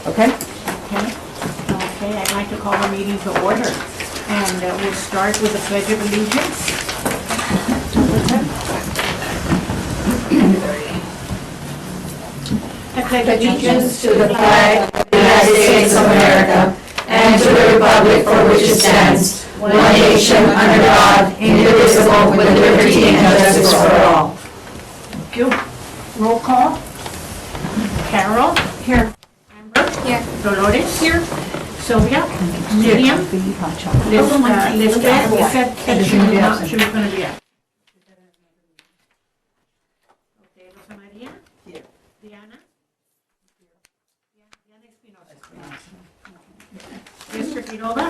Okay? Okay, I'd like to call the meeting to order. And we'll start with the Pledge of Allegiance. I pledge Allegiance to the flag of the United States of America and to the republic for which it stands, one nation under God, indivisible, with liberty and justice for all. Thank you. Roll call. Carol? Here. Amber? Here. Dolores? Here. Sylvia? Miriam? Lisbeth? Lisbeth said she was going to be out. Okay, Rosa Maria? Here. Diana? Diana Espinosa. Mr. Quiroga?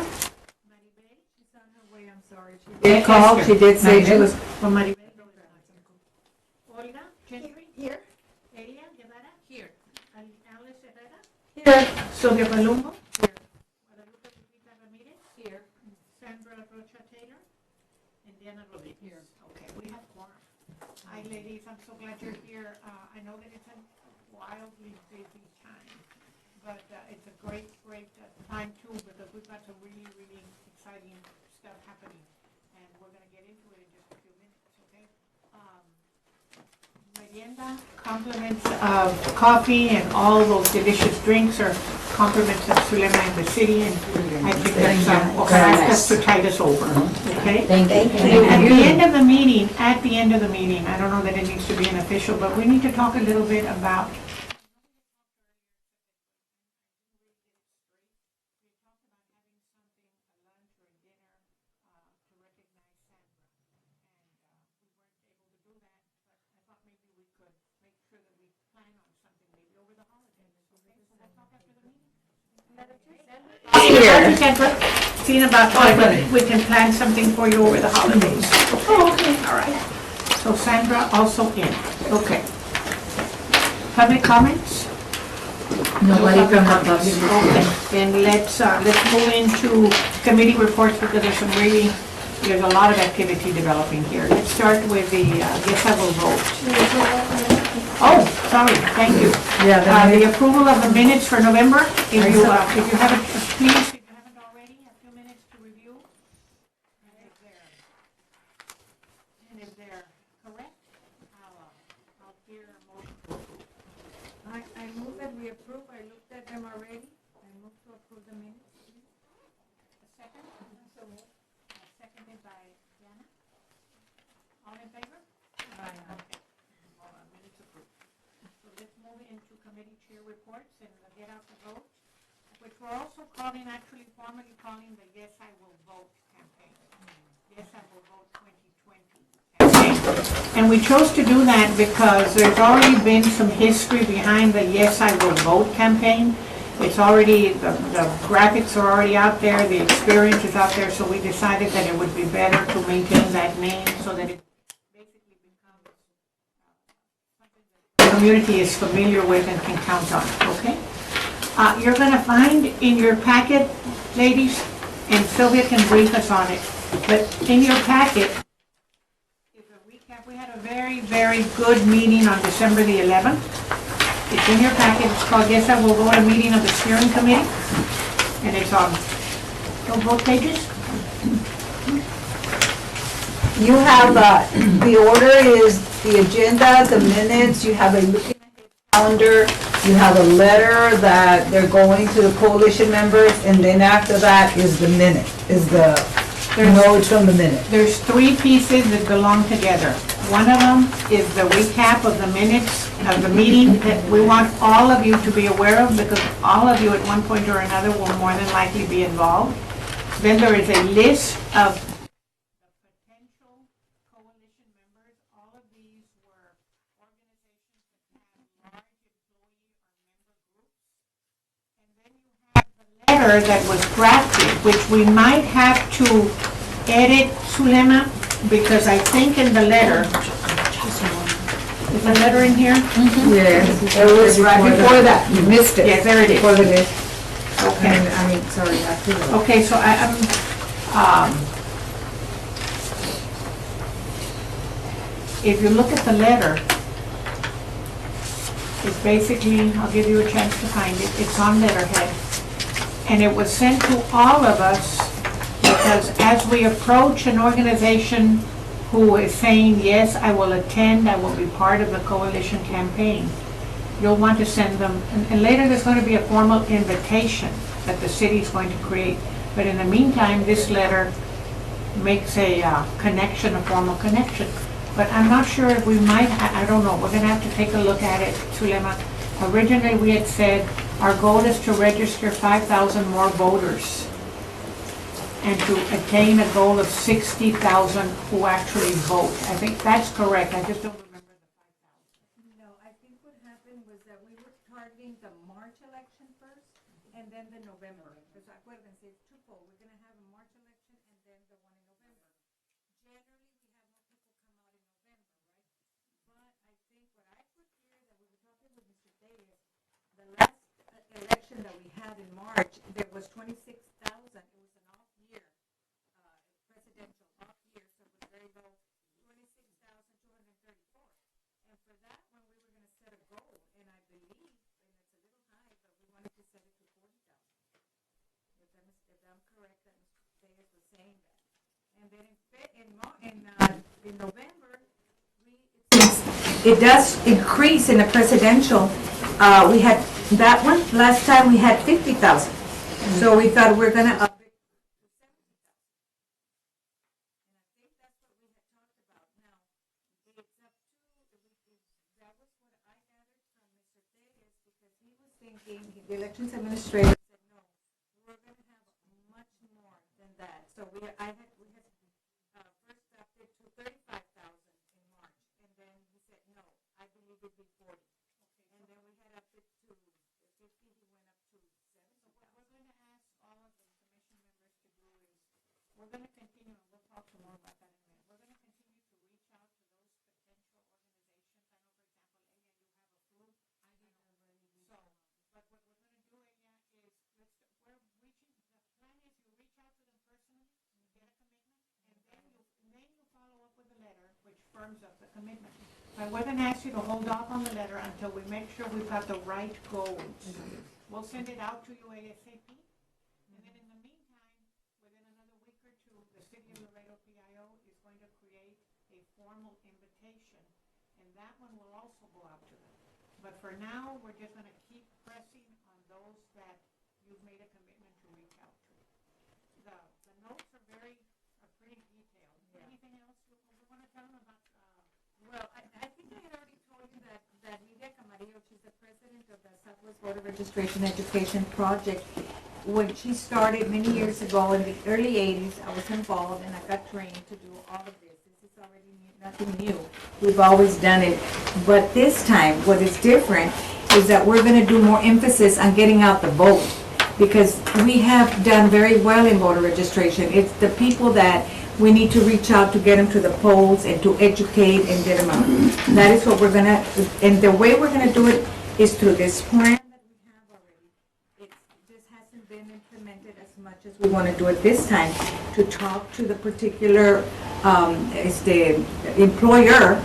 Maribel? She's on her way, I'm sorry. Did call, she did say she was. For Maribel? Olga? Gentry? Here. Elia Guevara? Here. Alice Herrera? Here. Sylvia Palumbo? Here. Guadalupe Lupita Ramirez? Here. Sandra Rocha Taylor? And Diana Rodriguez? Here. Okay, we have quorum. Hi, ladies, I'm so glad you're here. I know that it's a wildly busy time, but it's a great time too, because we've got some really exciting stuff happening, and we're going to get into it in just a few minutes, okay? Merienda, compliments of coffee and all those delicious drinks are compliments of Sulema in the city, and I think that's Ojalá to tide us over, okay? Thank you. And at the end of the meeting, I don't know that it needs to be an official, but we need to talk a little bit about Here. seeing about we can plan something for you over the holidays. Oh, okay. All right. So Sandra also in. Okay. Public comments? Nobody from the public. Okay. Then let's move into committee reports, because there's a lot of activity developing here. Let's start with the guess I will vote. Oh, sorry. Thank you. Yeah, The approval of the minutes for November. If you haven't, please, if you haven't already, a few minutes to review. And if they're correct, I'll hear a motion to approve. I move that we approve. I looked at them already. I move to approve the minutes. A second? Seconded by Diana. All in favor? Aye. Okay. All right, minutes approved. So let's move into committee chair reports and get out the vote, which we're also formally calling the Yes I Will Vote campaign. Yes I Will Vote 2020 campaign. And we chose to do that because there's already been some history behind the Yes I Will Vote campaign. It's already, the graphics are already out there, the experience is out there, so we decided that it would be better to maintain that name so that it basically becomes something that the community is familiar with and can count on, okay? You're going to find in your packet, ladies, and Sylvia can brief us on it, but in your packet is a recap. We had a very good meeting on December the 11th. It's in your packet. It's called Yes I Will Vote, a meeting of the steering committee, and it's on both pages. You have, the order is the agenda, the minutes, you have a looking calendar, you have a letter that they're going to the coalition members, and then after that is the minute, notes from the minute. There's three pieces that belong together. One of them is the recap of the minutes of the meeting that we want all of you to be aware of, because all of you at one point or another will more than likely be involved. Then there is a list of potential coalition members. All of these were organizations that have large employee or member groups. And then you have the letter that was drafted, which we might have to edit, Sulema, because I think in the letter, is the letter in here? Yes, it was right before that, you missed it. Yes, there it is. Before the day. Okay. Sorry, after that. Okay, so if you look at the letter, is basically, I'll give you a chance to find it, it's on letterhead. And it was sent to all of us because as we approach an organization who is saying, yes, I will attend, I will be part of the coalition campaign, you'll want to send them, and later there's going to be a formal invitation that the city is going to create. But in the meantime, this letter makes a connection, a formal connection. But I'm not sure if we might, I don't know, we're going to have to take a look at it, Zulema. Originally, we had said our goal is to register 5,000 more voters and to attain a goal of 60,000 who actually vote. I think that's correct. I just don't remember the 5,000. No, I think what happened was that we were targeting the March election first and then the November. Because acuérdense, it's twofold. We're gonna have a March election and then the one in November. Generally, we have more people come out in November, right? But I think what I put here that we were talking with Mr. Davis, the last election that we had in March, there was 26,000. It was an off year, presidential off year, so it was very low, 26,234. And for that one, we were going to set a goal, and I believe, and it's a little high, but we wanted to set it to 40,000. If I'm correct, that Mr. Davis was saying that. And then in November, it does increase in the presidential. We had that one, last time we had 50,000. So we thought we're going to up it to 70,000. And I think that's what we had talked about. Now, it's up to, that was what I gathered from Mr. Davis, because he was thinking, the elections administrator said, no, we're going to have much more than that. So we had first upped it to 35,000 in March. And then he said, no, I believe it'd be 40. And then we had upped it to 50, he went up to 70. So what we're going to ask all of the commission members to do is, we're going to continue, and we'll talk some more about that in a minute. We're going to continue to reach out to those potential organizations. I know, for example, Ella, you have a flu. I do have already. So, but what we're going to do, Ella, is we're reaching, the plan is you reach out to them personally, you get a commitment, and then you follow up with a letter which firms up the commitment. But we're going to ask you to hold off on the letter until we make sure we've got the right goals. We'll send it out to you ASAP. And then in the meantime, within another week or two, the City of Laredo PIO is going to create a formal invitation. And that one will also go out to them. But for now, we're just going to keep pressing on those that you've made a commitment to reach out to. The notes are pretty detailed. Yeah. Anything else you want to tell them about? Well, I think I had already told you that Lidia Camarillo, she's the president of the Southwest Voter Registration Education Project. When she started many years ago in the early 80s, I was involved and I got trained to do all of this. This is already nothing new. We've always done it. But this time, what is different is that we're going to do more emphasis on getting out the vote. Because we have done very well in voter registration. It's the people that we need to reach out to get them to the polls and to educate and get them out. That is what we're going to, and the way we're going to do it is through this plan that we have already. It just hasn't been implemented as much as we want to do it this time, to talk to the particular, is the employer,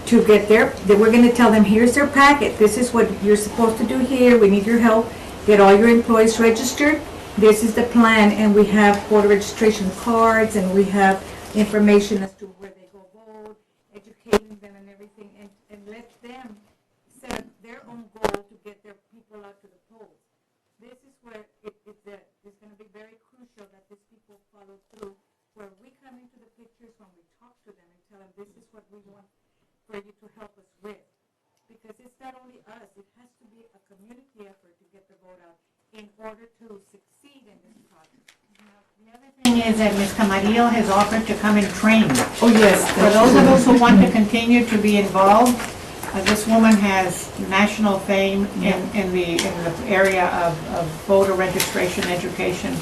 to get we're going to tell them, here's their packet, this is what you're supposed to do here, we need your help, get all your employees registered. This is the plan, and we have voter registration cards, and we have information as to where they go vote, educating them and everything, and let them set their own goal to get their people out to the polls. This is where it's going to be very crucial that these people follow through, where we come into the pictures when we talk to them and tell them this is what we want for you to help us with. Because it's not only us, it has to be a community effort to get the vote out in order to succeed in this project. The other thing is that Ms. Camarillo has offered to come and train. Oh, yes. For those of us who want to continue to be involved, this woman has national fame in the area of voter registration education.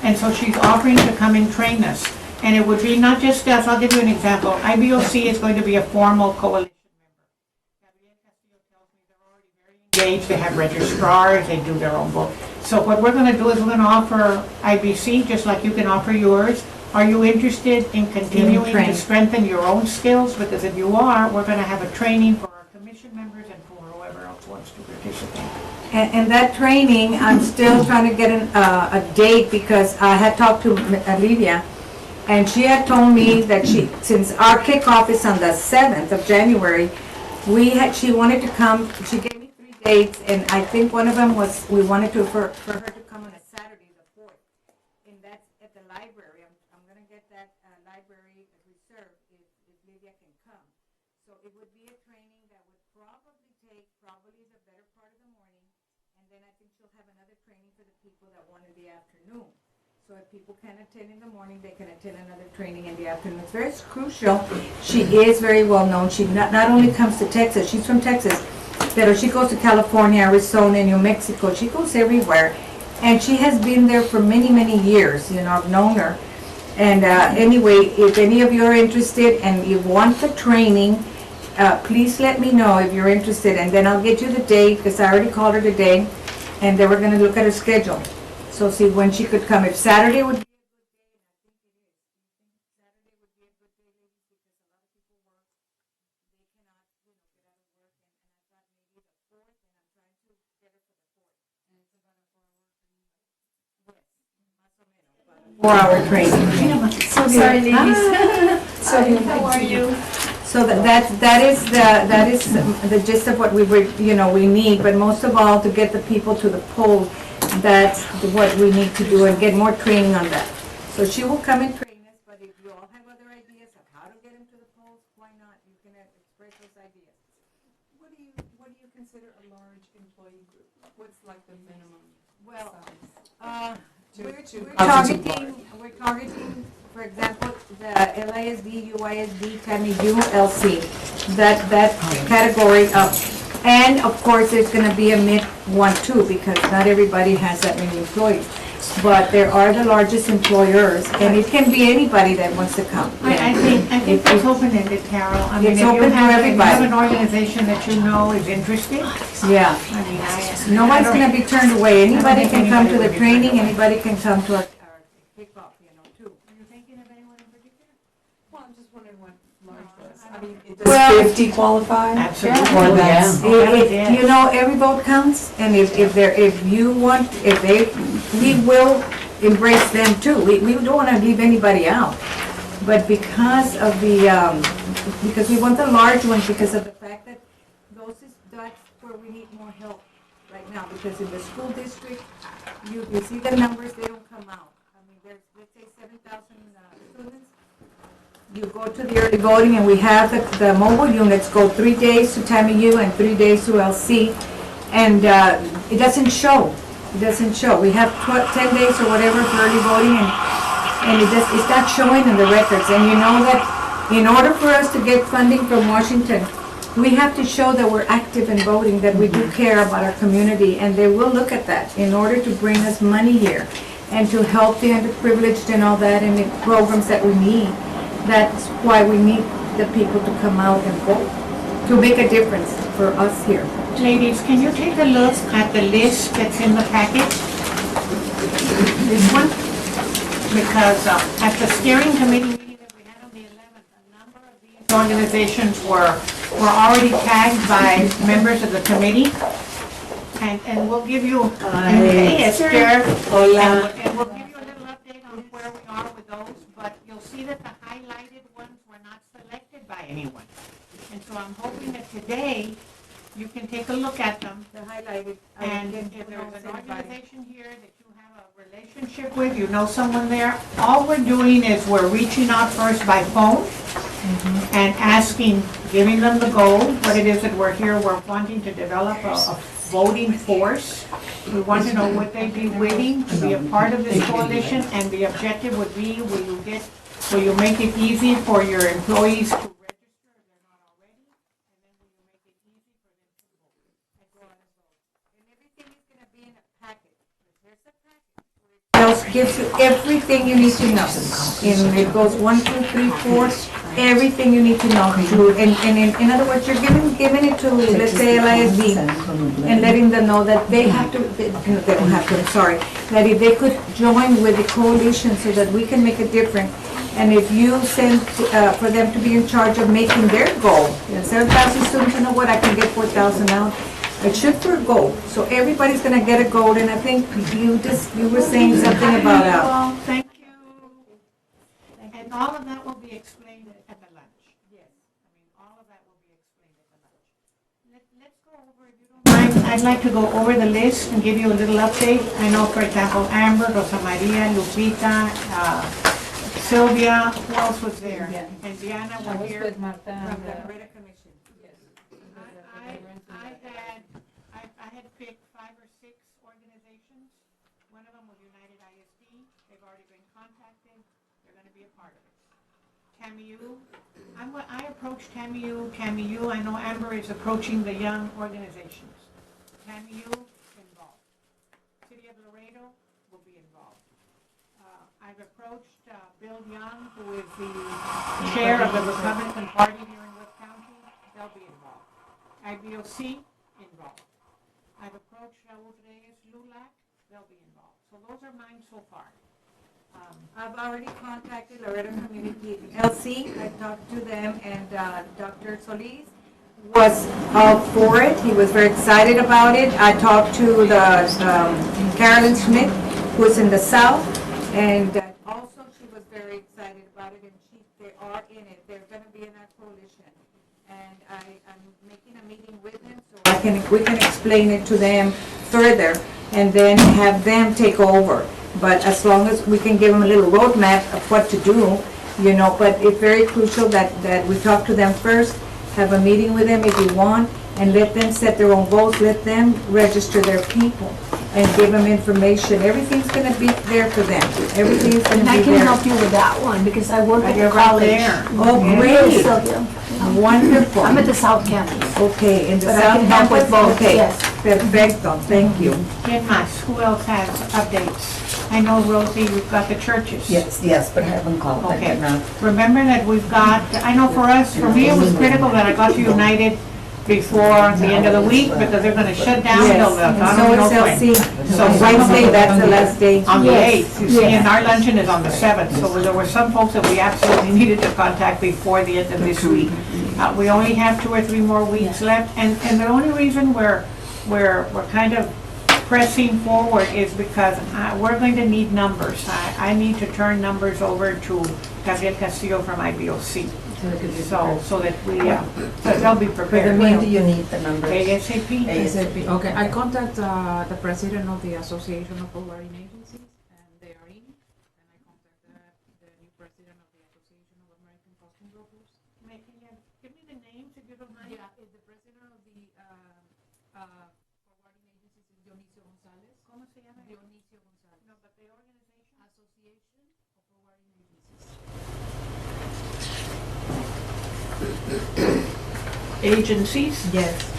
And so she's offering to come and train us. And it would be not just us, I'll give you an example. IBOC is going to be a formal coalition engaged, they have registrars, they do their own vote. So what we're going to do is we're going to offer IBC just like you can offer yours. Are you interested in continuing to strengthen your own skills? Because if you are, we're going to have a training for our commission members and for whoever supposed to participate. And that training, I'm still trying to get a date because I had talked to Olivia, and she had told me that since our kickoff is on the 7th of January, she wanted to come, she gave me 3 dates, and I think one of them was, we wanted for her to come on a Saturday, the 4th, and that's at the library. I'm gonna get that library reserved if Lydia can come. So it would be a training that would probably take the better part of the morning, and then I think she'll have another training for the people that want in the afternoon. So if people can attend in the morning, they can attend another training in the afternoon. It's very crucial. She is very well known. She not only comes to Texas, she's from Texas, but she goes to California, Arizona, New Mexico. She goes everywhere. And she has been there for many, many years. You know, I've known her. And anyway, if any of you are interested and you want the training, please let me know if you're interested. And then I'll get you the date, because I already called her today. And then we're going to look at her schedule. So see when she could come. If Saturday would be a good day, and I think it is. Saturday would be a good day, ladies, because a lot of people work. They cannot, get out of work. And I thought maybe the 4th, and I'm trying to get her for the 4th. And it's about a 4-hour training. Yes, 4-hour training. Sorry, ladies. Sorry, how are you? So that is the gist of what we need. But most of all, to get the people to the polls. That's what we need to do and get more training on that. So she will come and train us, but if you all have other ideas of how to get them to the polls, why not? You can express those ideas. What do you consider a large employee group? What's like the minimum Well, size? we're targeting, for example, the LISD, UISD, TAMI, ULC, that category of. And of course, there's going to be a mid one too, because not everybody has that many employees. But there are the largest employers, and it can be anybody that wants to come. I think that's open-ended, Carol. I mean, It's if you open to have everybody. an organization that you know is interested, Yeah, I mean, nobody's going to be turned away. Anybody can come to the training, anybody can come to our kickoff, too. Are you thinking of anyone in particular? Well, I'm just wondering what large was. I mean, Well- does 50 qualify? Absolutely. Or that's, Every vote counts, and we will embrace them too. We don't want to leave anybody out. But because we want the large ones, because of the fact that that's where we need more help right now. Because in the school district, you see the numbers, they don't come out. I mean, there's, let's say 7,000 students. You go to the early voting, and we have the mobile units go 3 days to TAMIU and 3 days to LC, and it doesn't show. It doesn't show. We have 10 days or whatever for early voting, and it's not showing in the records. And you know that in order for us to get funding from Washington, we have to show that we're active in voting, that we do care about our community, and they will look at that in order to bring us money here and to help the underprivileged and all that, and the programs that we need. That's why we need the people to come out and vote, to make a difference for us here. Ladies, can you take a look at the list that's in the package? This one? Because at the steering committee meeting that we had on the 11th, a number of these organizations were already tagged by members of the committee. And we'll give you, hey, Esther, Hola. and we'll give you a little update on where we are with those, but you'll see that the highlighted ones were not selected by anyone. And so I'm hoping that today you can take a look at them. They're highlighted. And if there's an organization here that you have a relationship with, you know someone there, all we're doing is we're reaching out first by phone and asking, giving them the goal, what it is that we're here. We're wanting to develop a voting force. We want to know would they be willing to be a part of this coalition, and the objective would be, will you make it easy for your employees to register if they're not already, and then will you make it easy for them to vote? And everything is going to be in a packet. There's a packet. It gives you everything you need to know. And it goes 1, 2, 3, 4, everything you need to know. And in other words, you're giving it to, let's say, LISD, and letting them know that they have to, they don't have to, I'm sorry, that if they could join with the coalition so that we can make a difference. And if you send for them to be in charge of making their goal, 7,000 students, you know what, I can get 4,000 out. It should for a gold, so everybody's gonna get a gold, and I think you were saying something about, Well, thank you. And all of that will be explained at the lunch. Yes. I mean, all of that will be explained at the lunch. Let's go over, if you don't mind, I'd like to go over the list and give you a little update. I know, for example, Amber, Rosa Maria, Lupita, Sylvia, who else was there? And Diana were here from the Laredo Commission. I had picked 5 or 6 organizations. One of them was United ISD. They've already been contacted. They're going to be a part of it. TAMIU. I approached TAMIU. I know Amber is approaching the young organizations. TAMIU involved. City of Laredo will be involved. I've approached Bill Young, who is the chair of the Republican Party here in West County. They'll be involved. IBOC involved. I've approached Raul Reyes, LULAC. They'll be involved. So those are mine so far. I've already contacted Laredo Community LC. I talked to them, and Dr. Solis was all for it. He was very excited about it. I talked to the Carolyn Smith, who's in the south, and also she was very excited about it, and they are in it. They're going to be in our coalition. And I'm making a meeting with them so we can explain it to them further and then have them take over. But as long as we can give them a little roadmap of what to do, but it's very crucial that we talk to them first, have a meeting with them if you want, and let them set their own goals, let them register their people, and give them information. Everything's going to be there for them. Everything's going to be there. And I can help you with that one, because I work at the You're right college. there. Oh, Yeah. great. Sylvia. Wonderful. I'm at the South Campus. Okay, in the But I South can help with Campus? both, Okay, yes. perfecto, thank you. ¿Quién más? Who else has updates? I know, Rosie, we've got the churches. Yes, but I haven't called them Okay. yet. Remember that we've got, I know for us, for me, it was critical that I got to United before the end of the week, because they're gonna shut down till the, Yes, I so don't know is when. LC. So Wednesday, that's the last day. On the Yes. 8th, you see, and our luncheon is on the 7th, so there were some folks that we absolutely needed to contact before the end of this week. We only have 2 or 3 more weeks left, and the only reason we're kind of pressing forward is because we're going to need numbers. I need to turn numbers over to Gabriel Castillo from IBOC, so that so they'll be prepared. When do you need the numbers? ASAP. ASAP. Okay, I contact the president of the Association of Forwarding Agencies, and they are in. And I contact the new president of the Association of American Custom Brokers. Give me the names if you don't mind. Yeah, the president of the Forwarding Agencies is Dionisio Gonzalez. ¿Cómo se llama? Dionisio Gonzalez. No, but the organization? Association of Forwarding Agencies. Agencies? Yes.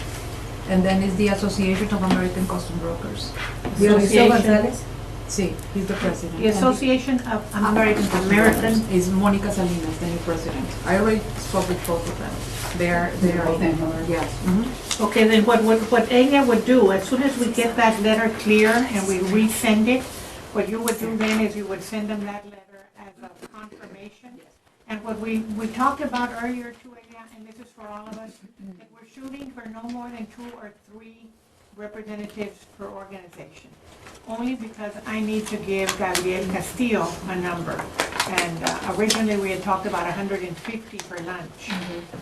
And then it's the Association of American Custom Brokers. Dionisio Gonzalez? Sí, he's the president. The Association of American. Is Monica Salinas, the new president. I already spoke with both of them. They are, yes. Mhm. Okay, then what Enya would do, as soon as we get that letter clear and we resend it, what you would do then is you would send them that letter as a confirmation. And what we talked about earlier too, Enya, and this is for all of us, that we're shooting for no more than 2 or 3 representatives per organization. Only because I need to give Gabriel Castillo a number. And originally we had talked about 150 for lunch.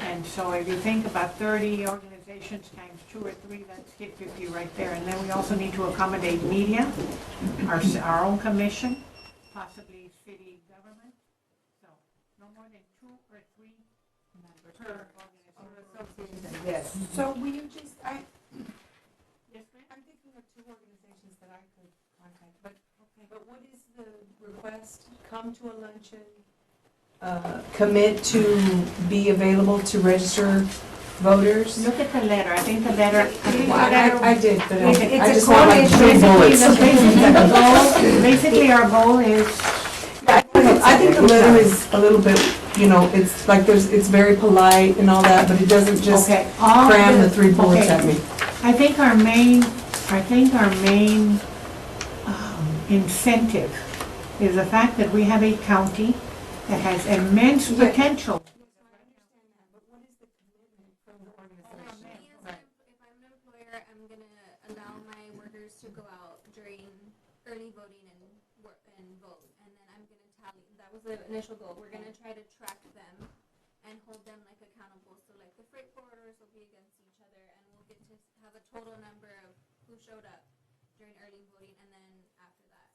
And so if you think about 30 organizations times 2 or 3, that's hit 50 right there. And then we also need to accommodate media, our own commission, possibly city government. So no more than 2 or 3 members per organization. Yes. So will you just, Yes, ma'am? I'm thinking of 2 organizations that I could contact, but what is the request? Come to a luncheon, Commit to be available to register voters? Look at the letter. I think the letter. I did, but I It's a just want like coalition. 3 bullets. Basically, our goal is, I think the letter is a little bit, it's like it's very polite and all that, but it doesn't just okay. cram the 3 bullets okay. at me. I think our main incentive is the fact that we have a county that has immense potential. but what is the commitment from the organization? If I'm an employer, I'm during early voting and vote. And then I'm gonna tally, that was the initial goal. We're gonna try to track them and hold them like accountable. So like the freight forwarders will be against each other, and we'll get to have a total number of who showed up during early voting, and then after that,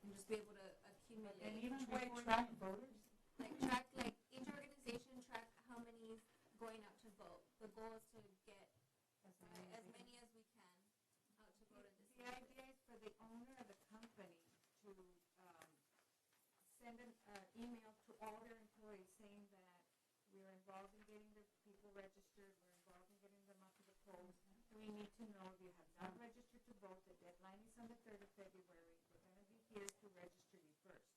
and just be able to accumulate. And even before track voters? Track, like each organization track how many is going out to vote. The goal is to get as many as we can out to vote at this. The idea is for the owner of the company to send an email to all their employees saying that we're involved in getting the people registered, we're involved in getting them out to the polls. We need to know if you have not registered to vote, the deadline is on the 3rd of February. We're going to be here to register you first.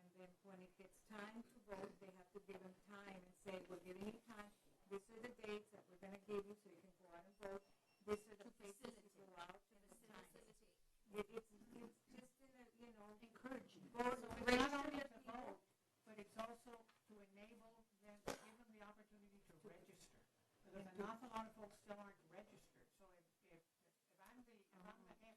And then when it gets time to vote, they have to give them time and say, we're giving you time. These are the dates that we're going to give you so you can go out and vote. These are the places to go out and the time. It's just in a, encouraging. Vote, So it's not only to vote, but it's also to enable them, to give them the opportunity to register. Because an awful lot of folks still aren't registered. So if I'm the FA,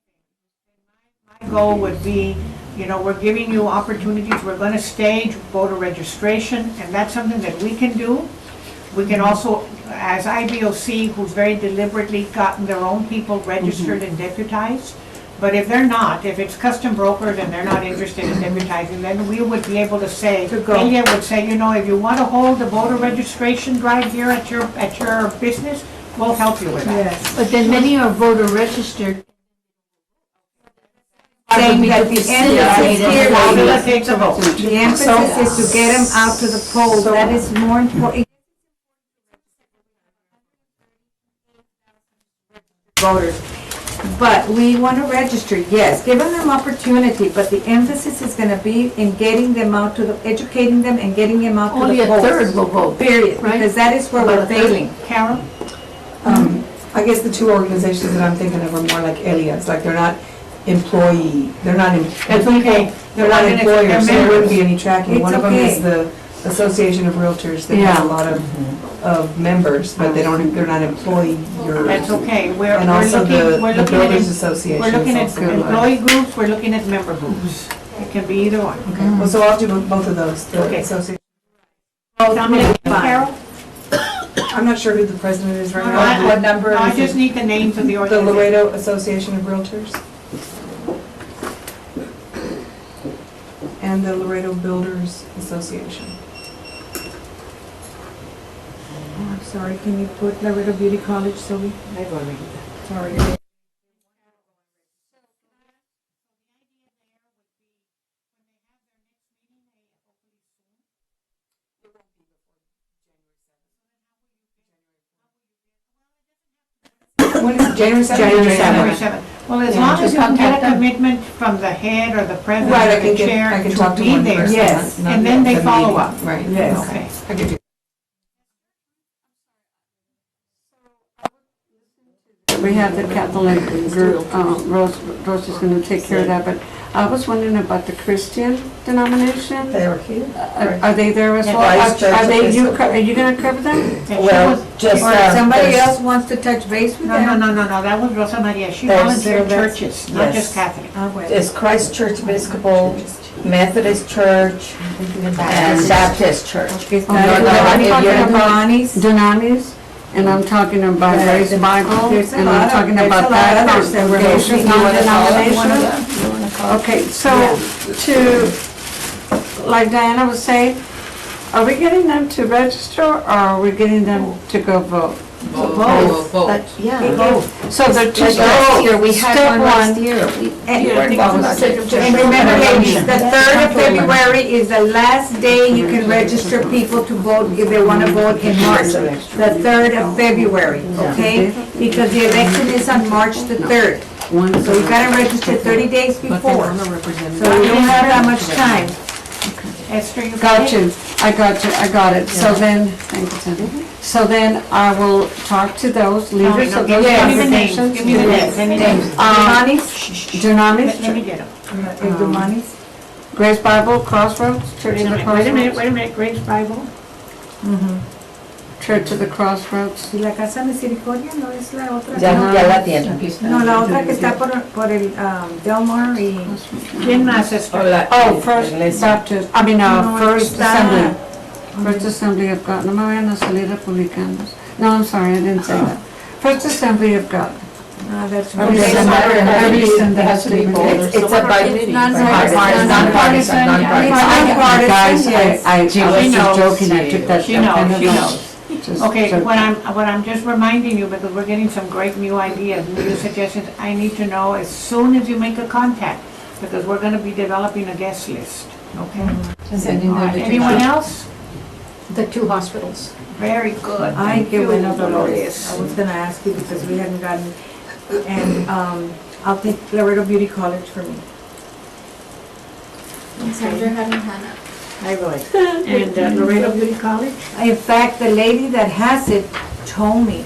then my goal would be, we're giving you opportunities, we're going to stage voter registration, and that's something that we can do. We can also, as IBOC, who's very deliberately gotten their own people registered and deputized, but if they're not, if it's custom brokers and they're not interested in deputizing, then we would be able to say, Elia would say, if you want to hold the voter registration drive here at your business, we'll help you with that. Yes. But then many are voter registered. Saying that the emphasis here, Facilitate the vote. the emphasis is to get them out to the polls. That is more important. Voters. But we want to register, yes, giving them opportunity, but the emphasis is going to be in getting them out to educating them and getting them out to Only the a polls. third will vote. Period, right? because that is where we're failing. Carol? I guess the two organizations that I'm thinking of are more like Elias, like they're not employee, they're not, It's okay. they're not They're employers, so there wouldn't be any tracking. It's One of them is okay. the Association of Realtors, they have a lot of members, but they're not employers. That's okay. And also the Builders Association We're looking at is also good. employee groups, we're looking at member groups. It can be either one. Okay, well, so I'll do both of those, the Okay. association. Dominic, Carol? I'm not sure who the president is right No, now. What number No, I is just it? need the names of the The organizations. Laredo Association of Realtors. And the Laredo Builders Association. Oh, I'm sorry, can you put Laredo Beauty College, Sylvie? Sorry. When is it, January 7th? January 7th. Well, as Yeah, long as just you can get contact a them. commitment from the head or the president Right, I or can the get, chair I can talk to to be one there. person. Yes. not And the- then they the follow meeting. up. Right. Yes. Okay. I could do. We have the Catholic group, Rose is going to take care of that, but I was wondering about the Christian denomination. They were here. Are they there as well? Christ Church Are Episcopal. are you going to cover that? And she Well, was- just, Or if somebody there's- else wants to touch base with No, them? no, that was Rosa Maria. She There's- volunteered there's- churches, not yes. just Catholic. Ah, well. There's Christ Church Episcopal, Methodist Church, and Baptist Church. Okay, Oh, no, no, no, I'm if talking you're about Duanis, Dunamis, and I'm talking about Yeah, Grace Bible, there's a and lot I'm of- talking there's about a lot that of others that we're congregation, missing. You wanna call it one of non-denominational. Okay, so like Diana was saying, are we getting them to register or are we getting them to go vote? So they're just, Last year, we had step one last one, year. and remember ladies, the 3rd of February is the last day you can register people to vote if they want to vote in March. The 3rd of February, okay? Because the election is on March the 3rd. So you gotta register 30 days before. So you don't have that much time. Esther, you got you, I got it. So then, thank you, Cindy. So then I will talk to those leaders No, of give those me the names, congregations. give me the names, let me know. Duanis, Dunamis, Let me get them. Duanis. Grace Bible, Crossroads, Church Wait of a the minute, Crossroads. wait a minute, Grace Bible. Church of the Crossroads. ¿Y la Casa Misericordia no es la otra? Ya, No, ya la tienen. no, la otra que está por el Delmar y... ¿Quién más está? Oh, First Baptist, No, First está- Assembly. First Assembly of God. No me vayan a salir republicanos. No, I'm sorry, I didn't say that. First Assembly of God. Ah, that's Every right. Sunday, Every Sunday has to be voted. It's a It's bipartisan. nonpartisan. Nonpartisan. Nonpartisan, Guys, yes. I was She just knows. joking, I took that. She knows, kind of she note. knows. Just Okay, joking. what I'm just reminding you, because we're getting some great new ideas, new suggestions, I need to know as soon as you make a contact, because we're gonna be developing a guest list, okay? All right, anyone else? The 2 hospitals. Very good. Ay, Thank qué you, bueno, Dolores. Dolores. I was gonna ask you because we hadn't gotten, and, I'll take Laredo Beauty College for me. Sandra had her hand up. I will. And Laredo Beauty College? In fact, the lady that has it told me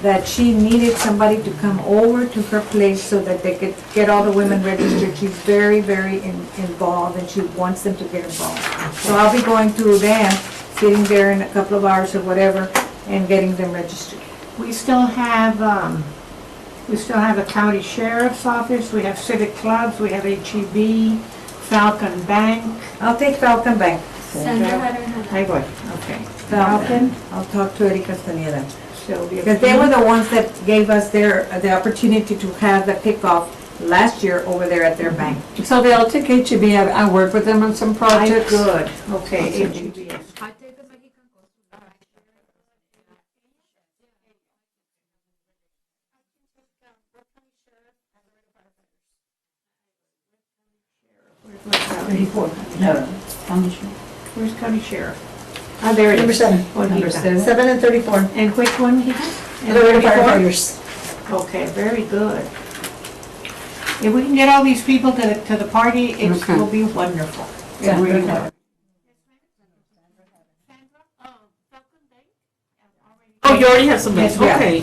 that she needed somebody to come over to her place so that they could get all the women registered. She's very, very involved and she wants them to get involved. So I'll be going through them, sitting there in a couple of hours or whatever, and getting them registered. We still have a county sheriff's office, we have civic clubs, we have HEB, Falcon Bank. I'll take Falcon Bank. Sandra had her hand up. I would, okay. Falcon, I'll talk to Erika Castaneda. Sylvia. Because they were the ones that gave us the opportunity to have the kickoff last year over there at their bank. So they'll take HEB, I work with them on some projects. Good, okay, HEB. Where's county sheriff? Ah, there it is. Number 7. 7 and 34. And which one? And Laredo 34? firefighters. Okay, very good. If we can get all these people to the party, it Okay. will be wonderful. It really will. Oh, you already have some Yes, names, we have. okay.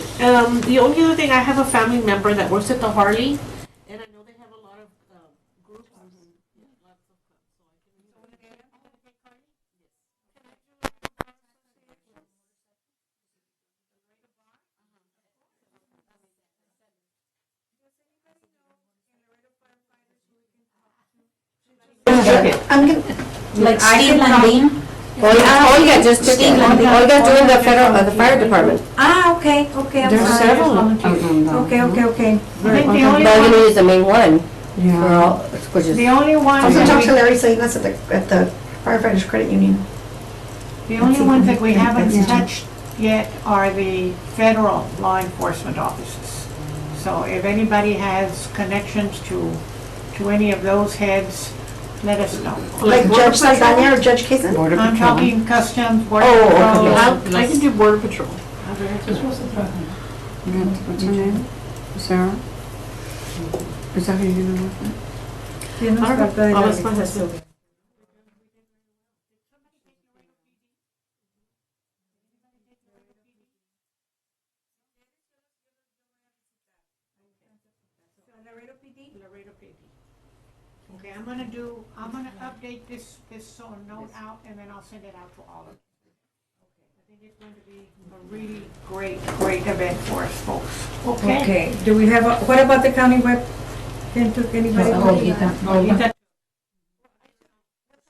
The only other thing, I have a family member that works at the Harley, and I know they have a lot of, groups. Yeah, lots of clubs, so I can. I'm gonna, like I Steve can Landine. Olga just took it. Olga's doing the fire department. Ah, okay, okay, I'm There's sorry. several of them. Okay, okay, okay. I think the only But I'm gonna one, use the main one for Yeah. all, which is. the only one, Also talk to that Larry Salinas at the firefighters credit union. the only ones that we haven't touched yet are the federal law enforcement offices. So if anybody has connections to any of those heads, let us know. Like Judge Saldana or Judge Kazan? Border I'm Patrol. talking customs, border Oh, patrol. I can do border patrol. What's her name? Sarah? Is that who you're gonna work with? ¿Quién nos falta de la Oh, it's my lista? husband. Laredo PD. Okay, I'm gonna update this so note out, and then I'll send it out to all of you. I think it's going to be a really great event for us, folks. Okay. Okay, do we have, what about the county web? Can took anybody? Olguita,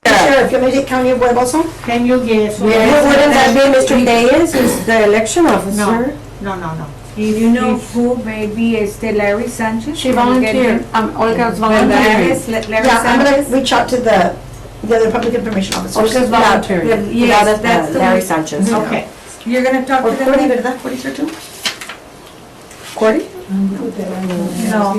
Sheriff, you want me to take county web also? can you guess? What does that be, Mr. Reyes, is the election officer? No. You know who maybe is the Larry Sanchez? She volunteered, Olga's volunteering. Larry Yeah, I'm gonna Sanchez? reach out to the other public information officers. Olga's volunteering. Yes, that's the Larry one. Sanchez. Okay. You're gonna talk Or to Cordy, them? ¿verdad? Cordy's here too? Cordy? No.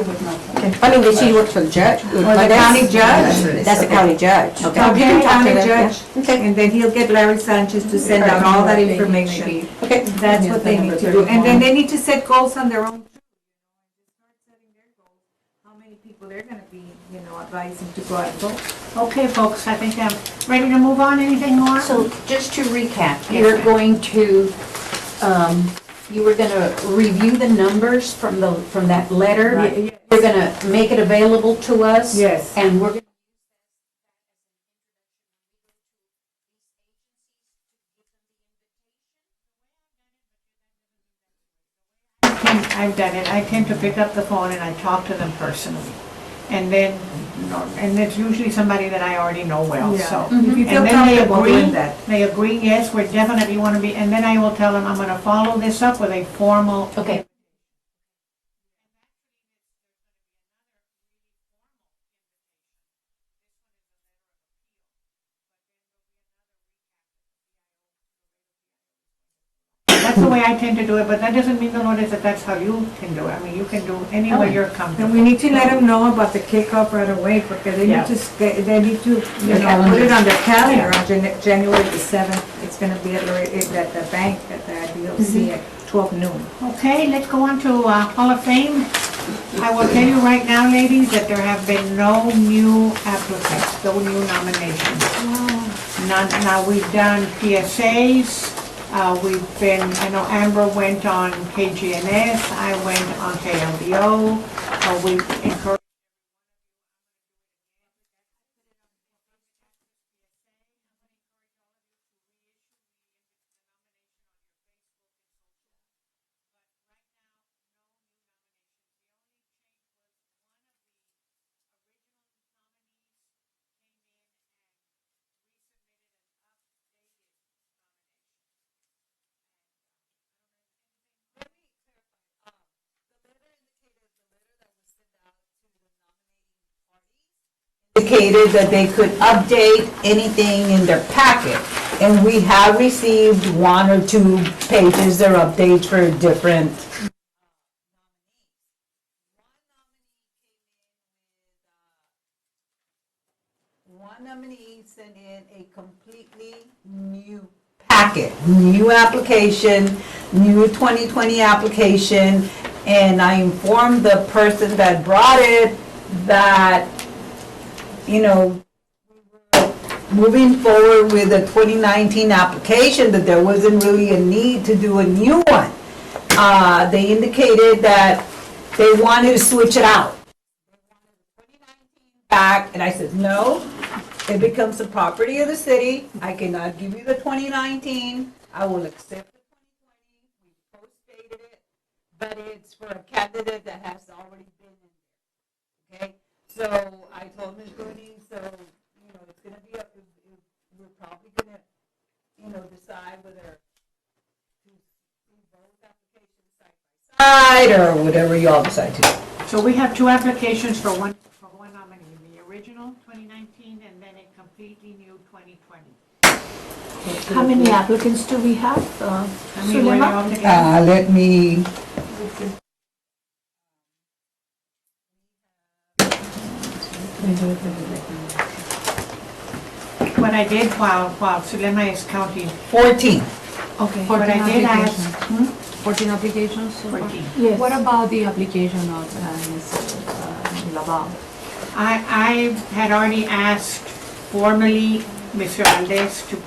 I mean, she works for the judge. Or the county judge? That's the county judge. Talk to the can talk to county them, yeah. judge, Okay. and then he'll get Larry Sanchez to send out all that information. Okay. That's what they need to do. And then they need to set goals on their own. How many people they're gonna be, advising to go out and vote. Okay, folks, I think I'm ready to move on. Anything more? So just to recap, Yes, you're ma'am. going to, you were gonna review the numbers from that letter. Right. You're gonna make it available to us. Yes. And we're gonna I've done it. I tend to pick up the phone and I talk to them personally. And then, and it's usually somebody that I already know well, so. If you feel And then they comfortable doing agree, that. they agree, yes, we definitely want to be, and then I will tell them, I'm going to follow this up with a formal. Okay. That's the way I tend to do it, but that doesn't mean, Dolores, that that's how you can do it. I mean, you can do any way you're And comfortable. we need to let them know about the kickoff right away, because they Yeah. need to, they need to, you know, calendar. put it on their calendar on January the 7th. It's gonna be at the bank, at the DLC at 12 noon. Okay, let's go on to Hall of Fame. I will tell you right now, ladies, that there have been no new applicants, no new nominations. None. Now, we've done PSAs, we've been, I know Amber went on KGNS, I went on KLDO, we've encouraged. Indicated that they could update anything in their packet. And we have received 1 or 2 pages, their updates for different. One nominee sent in a completely new packet, new application, new 2020 application, and I informed the person that brought it that, you know, moving forward with the 2019 application, that there wasn't really a need to do a new one. They indicated that they wanted to switch it out. Back, and I said, no, it becomes the property of the city. I cannot give you the 2019. I will accept the 2020. We post-dated it, but it's for a candidate that has already been in there. Okay? So I told Ms. Rooney, so, you know, it's gonna be up, we're probably gonna, you know, decide whether to do both applications side by side or whatever y'all decide to do. So we have 2 applications for one nominee, the original 2019 and then a completely new 2020. How many applicants do we have? How many were there altogether? Let me. What I did while Sulema is counting, 14. Okay. what I did ask, 14 applications so far? 14. Yes. What about the application of Ms. Laval? I had already asked formally Mr. Valdez to be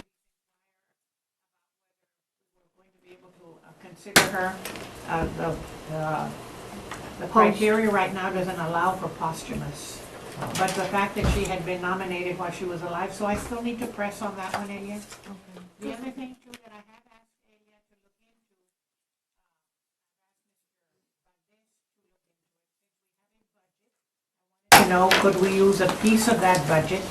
able to consider her. The criteria right now doesn't allow for posthumous. But the fact that she had been nominated while she was alive, so I still need to press on that one, Elia. The other thing too that I have asked Elia to look into, you know, could we use a piece of that budget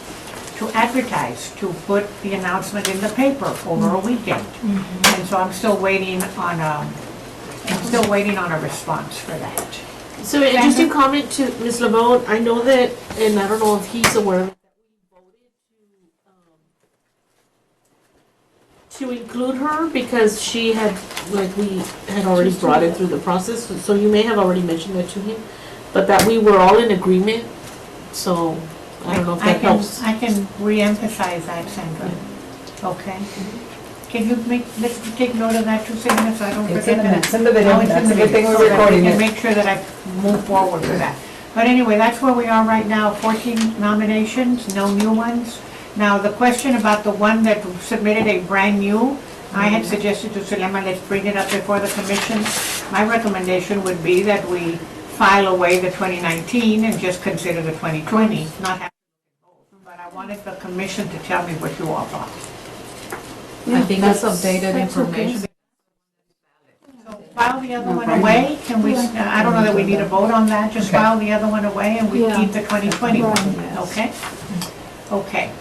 to advertise, to put the announcement in the paper over a weekend? And so I'm still waiting on a response for that. So an interesting comment to Ms. LeBeau. I know that, and I don't know if he's aware of it, that we voted to include her because she had, like, we had already brought it through the process. So you may have already mentioned that to him, but that we were all in agreement. So I don't know if that helps. I can re-emphasize that, Sandra. Okay. Can you let's take note of that too, Signa, so I don't forget that. It's in the video. Oh, it's in That's the a good thing video, we're so that we recording can it. make sure that I move forward with that. But anyway, that's where we are right now, 14 nominations, no new ones. Now, the question about the one that submitted a brand new, I had suggested to Sulema, let's bring it up before the commission. My recommendation would be that we file away the 2019 and just consider the 2020, not have to look at both. But I wanted the commission to tell me what you all thought. I think that's updated information. So file the other one away? Can we, I don't know that we need a vote on that, just file the other one away and we keep the 2020 one, okay? Okay,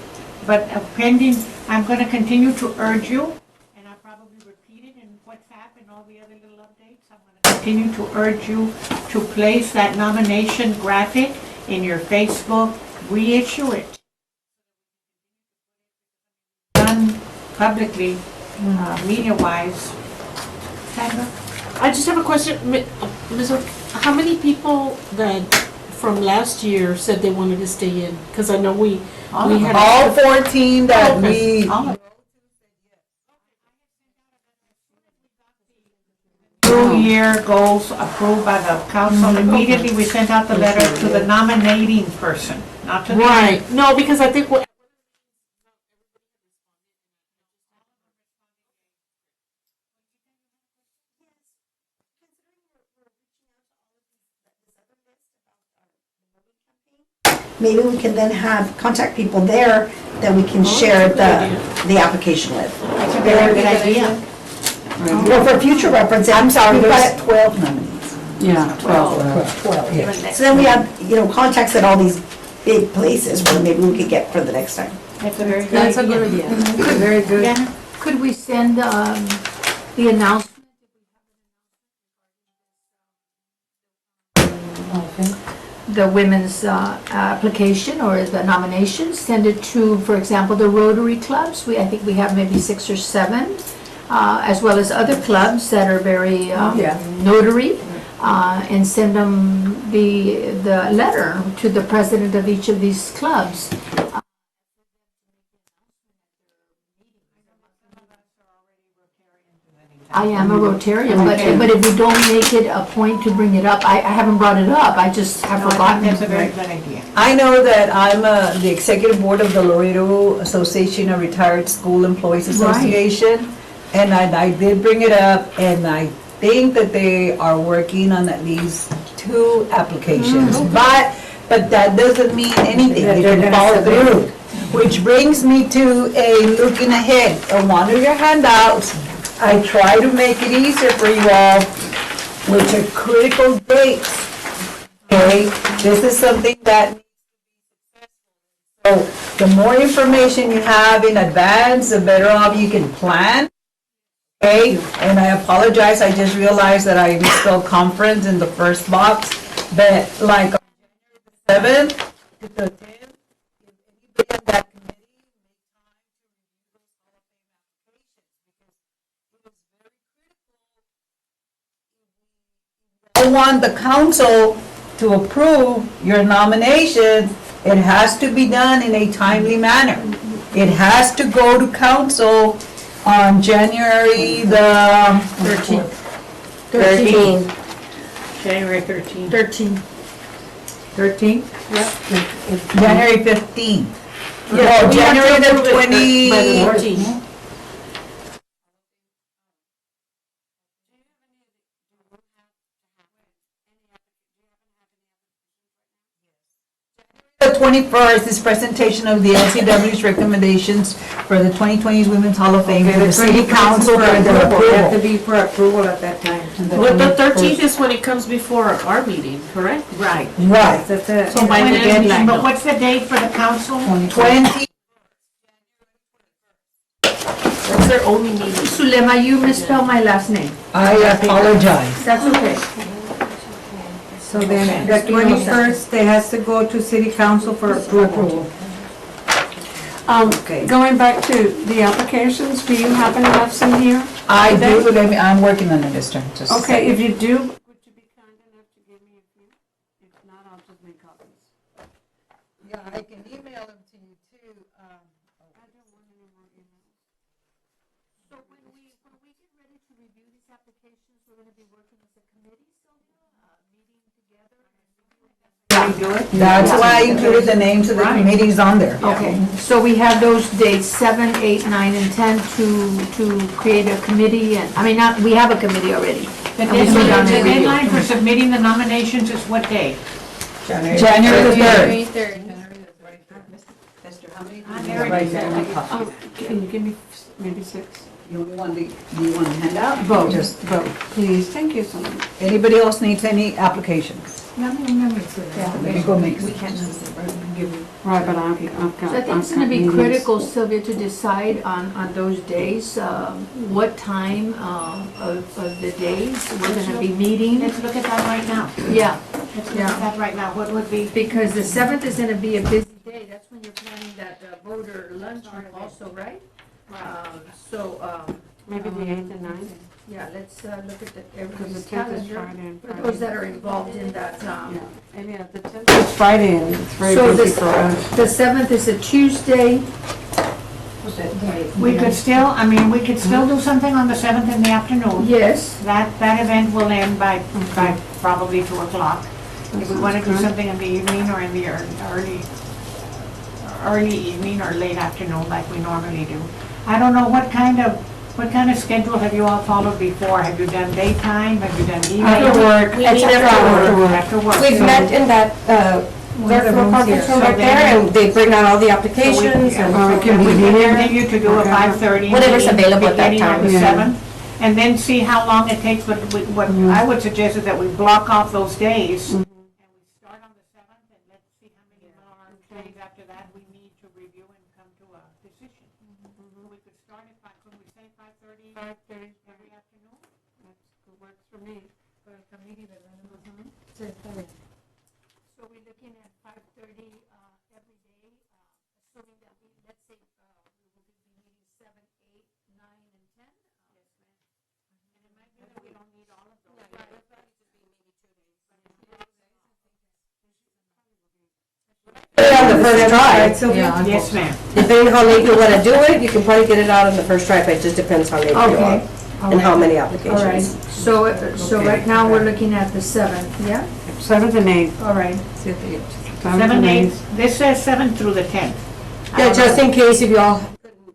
but pending, I'm gonna continue to urge you, and I'll probably repeat it in WhatsApp and all the other little updates. I'm gonna continue to urge you to place that nomination graphic in your Facebook, reissue it. Done publicly, media-wise. Sandra? I just have a question, Ms. Ortiz, how many people that from last year said they wanted to stay in? Because I know we had. All 14 that we, Two-year goals approved by the council. Immediately, we sent out the letter to the nominating person, not to the. Right, no, because I think what. Maybe we can then have contact people there that we can share the application with. That's a very good idea. Well, for future reference, I'm sorry, we've there's got 12 nominees. Yeah, 12, yes. So then we have, contacts at all these big places where maybe we could get for the next time. That's a very good idea. That's a good idea. Very good. Yeah. Could we send the announcement? The women's application or the nominations, send it to, for example, the Rotary clubs. I think we have maybe 6 or 7, as well as other clubs that are very notary, and send them the letter to the president of each of these clubs. I am a Rotarian, but if we don't make it a point to bring it up, I haven't brought it up, I just have forgotten. That's a very good idea. I know that I'm the executive board of the Laredo Association of Retired School Employees Association. And I did bring it up, and I think that they are working on at least 2 applications. But that doesn't mean anything, they can follow through. Which brings me to looking ahead. On one of your handouts, I try to make it easier for you all, which are critical dates. Okay, this is something that so the more information you have in advance, the better off you can plan. Okay, and I apologize, I just realized that I misspelled conference in the first box, but like on January 7th to the 10th, if anybody on that committee make time to review those Hall of Fame applications, because it is very critical. If we want the council to approve your nomination, it has to be done in a timely manner. It has to go to council on January the 13th. January 13th. 13th? January 15th. Yeah, No, we have to January the approve it 20. by the 14th. The 21st is presentation of the LCW's recommendations for the 2020 Women's Hall of Fame to the City Council for their Have to approval. be for approval at that time. But the 13th is when it comes before our meeting, correct? Right. Right. That's it. So by then, But what's the date for the council? 20, that's their only meeting. Sulema, you misspelled my last name. I apologize. That's okay. So then, the 21st, it has to go to city council for approval. Going back to the applications, do you happen to have some here? I do, I'm working on it this time. Just a Okay, second. if you do, would you be kind enough to give me a few? If not, I'll just make copies. Yeah, I can email them to you too. I don't want any more emails. So when we get ready to review these applications, we're gonna be working as a committee, Sylvia, meeting together and That's why I included the names of the committees on there. Okay, so we have those dates, 7, 8, 9, and 10 to create a committee, and, I mean, not, we have a committee already. The And we sit down and review. deadline for submitting the nominations is what day? January the 3rd. 3rd. Can you give me maybe 6? You only want the, do you want a handout? Vote, Just, vote, please, thank you so much. anybody else needs any applications? Let me go make some. Right, but I've got. So I think it's gonna be critical, Sylvia, to decide on those days, what time, of the days we're gonna be meeting. Let's look at that right now. Yeah, Let's look at that right now. What would be? because the 7th is gonna be a busy day, that's when you're planning that voter lunch also, right? Maybe the 8th and 9th, Yeah, let's look at because everybody's the 10th is calendar, Friday and for Friday. those that are involved in that. Yeah, maybe the 10th is Friday and it's very So busy this, for us. the 7th is a Tuesday. We could still, I mean, we could still do something on the 7th in the afternoon. Yes. That event will end by probably 2 o'clock. If we want to do something in the evening or in the early evening or late afternoon like we normally do. I don't know what kind of schedule have you all followed before? Have you done daytime? Have you done evening? After work. We meet after work. After work. We've So- met in that, their conference room right there, and they bring out all the applications and. Can we be We here? continue to do a 5:30. Whatever's meeting available at that beginning on time. the Yeah. 7th, and then see how long it takes. What I would suggest is that we block off those days. And we start on the 7th, and let's see how many more days after that we need to review and come to a decision. We could start at 5, could we say 5:30? 5:30. Every afternoon? That works for me. So we're looking at 5:30 every day, assuming that we, let's say, we will be meeting 7, 8, 9, and 10. Yes, ma'am. And it might be that we don't need all of those. Put it on the first try. Yes, ma'am. Depending how late you want to do it, you can probably get it out on the first try, but it just depends how late you Okay. are and how many All right, applications. so right now we're looking at the 7th, yeah? 7th and 8th. All right. 7, 8, this says 7 through the 10th. Yeah, just in case if you all couldn't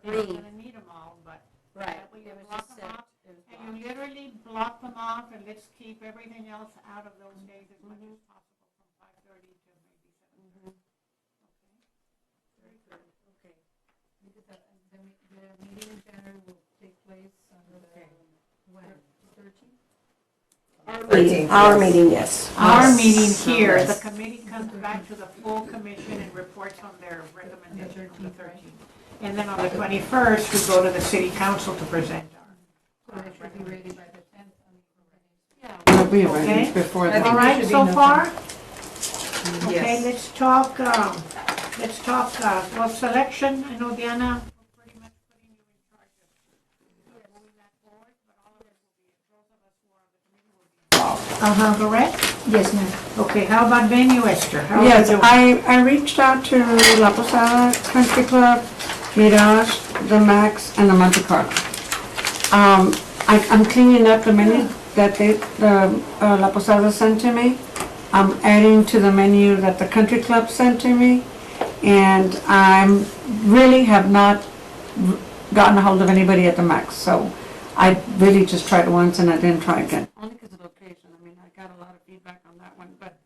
We're agree. gonna need them all, but. Right. We can block them off, and you literally block them off, and let's keep everything else out of those days as much as possible, from 5:30 to maybe 7:30. Very good, okay. The meeting in January will take place on the, when, 13th? Our meeting, yes. Our meeting here, the committee comes back to the full commission and reports on their recommendation on the 13th. And then on the 21st, we go to the city council to present our. So they should be ready by the 10th. We'll be ready Okay. before I that. think All there right, should be so no far? Okay, Yes. let's talk, well, selection, I know Diana, we're pretty much putting you in charge of moving that forward, but all of us will be, those of us who are on the committee will be involved. Correct? Yes, ma'am. Okay, how about venue, Esther? How are we Yes, doing? I reached out to La Posada Country Club, Mirage, the Max, and the Monte Carlo. I'm cleaning up the menu that La Posada sent to me. I'm adding to the menu that the Country Club sent to me. And I'm really have not gotten a hold of anybody at the Max. So I really just tried once and I didn't try again. Only because of location. I mean, I got a lot of feedback on that one. But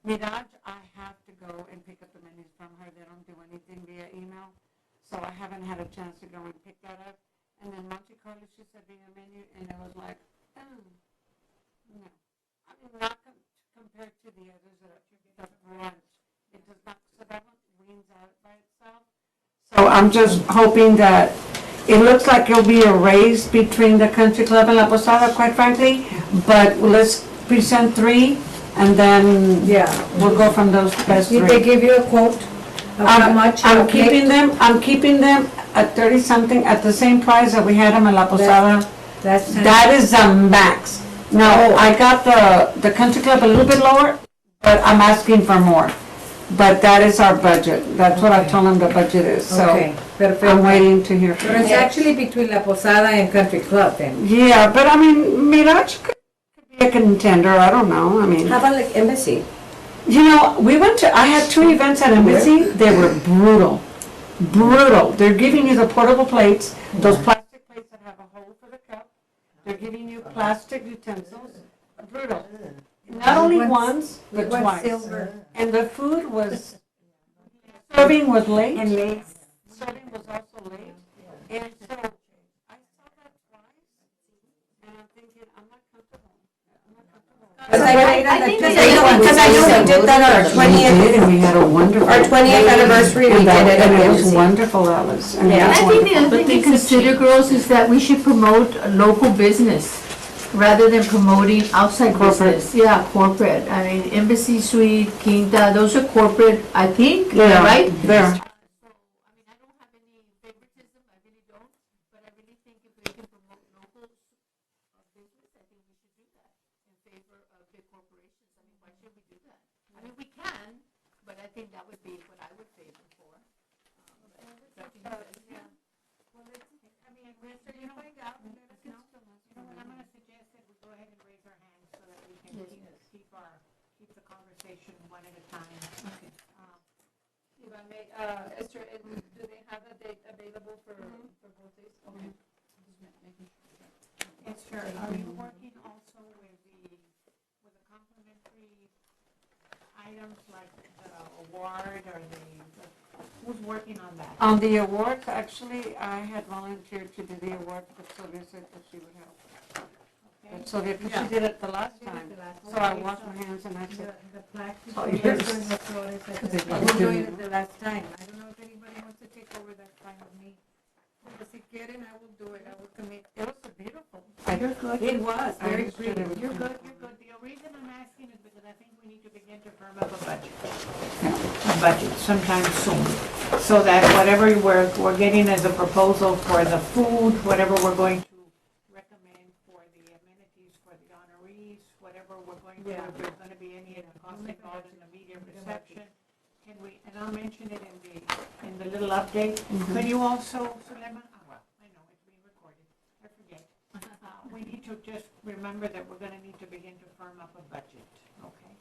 Mirage, I have to go and pick up the menus from her. They don't do anything via email. So I haven't had a chance to go and pick that up. And then Monte Carlo, she said via menu, and it was like, no. I mean, not compared to the others that are brunch. It does not, so that one wins out by itself. So I'm just hoping that, it looks like it'll be a race between the Country Club and La Posada, quite frankly. But let's present 3, and then we'll go from those best 3. Did they give you a quote of how much? I'm keeping them at 30-something, at the same price that we had them in La Posada. That is the max. Now, I got the Country Club a little bit lower, but I'm asking for more. But that is our budget. That's what I told them the budget is, so I'm waiting to hear from But it's them. actually between La Posada and Country Club then. Yeah, but I mean, Mirage could be a contender, I don't know, I mean. How about like Embassy? You know, I had 2 events at Embassy, they were brutal. Brutal. They're giving you the portable plates, those plastic plates that have a hole for the cup. They're giving you plastic utensils. Brutal. Not only once, but twice. And the food was, serving was late. Serving was also late. And so I Because I think because they- I know we did that on our We did, 20th, and we had a wonderful. our 20th anniversary, we And that- did it and at it was Embassy. wonderful, Alice. And it Yeah. was And I think the wonderful. other thing to consider, girls, is that we should promote local business rather than promoting outside Corporate. business. Yeah, corporate. I mean, Embassy Suite, Quinta, those are corporate, I think, Yeah, right? there. So, I mean, I don't have any favoritism, I really don't, but I really think if we can promote local business, I think we should do that in favor of big corporations. I mean, why should we do that? I mean, we can, but I think that would be what I would favor for. I mean, you know, find out, let us know. You know what, I'm gonna suggest that we go ahead and raise our hands so that we can keep the conversation one at a time. Okay. If I may, Esther, do they have a date available for both days? Okay. Yes, sir. Are you working also with the complimentary items like the award or who's working on that? On the awards, actually, I had volunteered to do the award, but Sylvia said that she would help. Okay. So she did it the last time. So I washed my hands and I said, The plaque. Oh, is yours. doing the flores, I Because they think. probably We're doing didn't. it the last time. I don't know if anybody wants to take over, that's fine with me. But si quieren, I will do it, I will commit. It was beautiful. You're good. It was, I very understood pretty. it was You're good, you're good. The reason I'm asking is because I think we need to begin to firm up a budget. A budget sometime soon. So that whatever we're getting as a proposal for the food, whatever we're going to recommend for the amenities, for the honorees, whatever we're going to, if there's gonna be any cost involved in the media reception. Can we, and I'll mention it in the little update. Can you also, Sulema, well, I know it's being recorded, I forget. We need to just remember that we're gonna need to begin to firm up a budget, okay?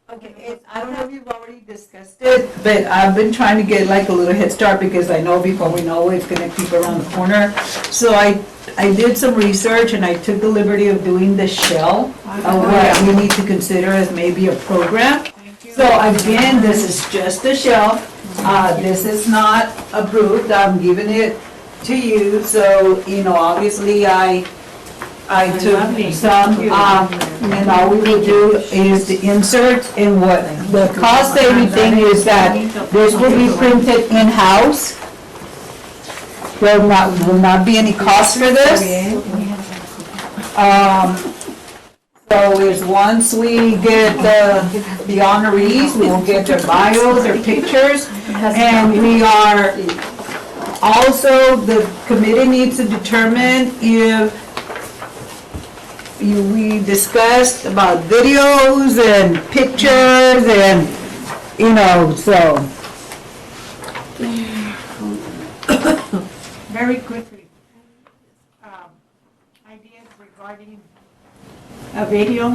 Okay, I don't know if you've already discussed it, but I've been trying to get like a little head start because I know before we know it's gonna keep around the corner. So I did some research and I took the liberty of doing the shell of what we need to consider as maybe a program. So again, this is just a shell. This is not approved. I'm giving it to you. So, obviously I took some, and all we will do is the insert and what the cost everything is that this will be printed in-house. There will not be any cost for this. So is once we get the honorees, we will get their bios, their pictures, and we are, also, the committee needs to determine if we discussed about videos and pictures and, so. Very quickly, ideas regarding a video.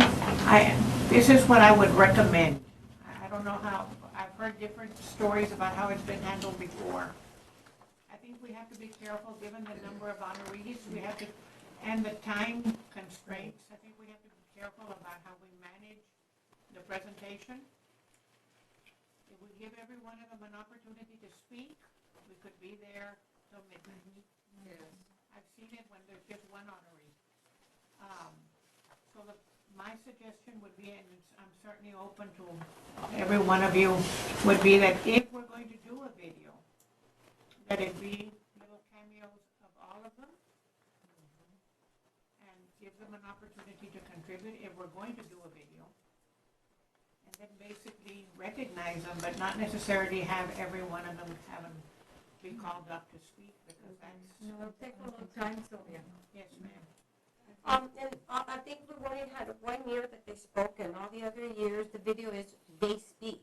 This is what I would recommend. I don't know how, I've heard different stories about how it's been handled before. I think we have to be careful, given the number of honorees, and the time constraints. I think we have to be careful about how we manage the presentation. If we give every one of them an opportunity to speak, we could be there till midnight. I've seen it when there's just one honoree. So my suggestion would be, and I'm certainly open to every one of you, would be that if we're going to do a video, that it be little cameos of all of them, and give them an opportunity to contribute if we're going to do a video. And then basically recognize them, but not necessarily have every one of them be called up to speak, because that's. It'll take a long time, Sylvia. Yes, ma'am. And I think we've only had 1 year that they spoke, and all the other years, the video is they speak.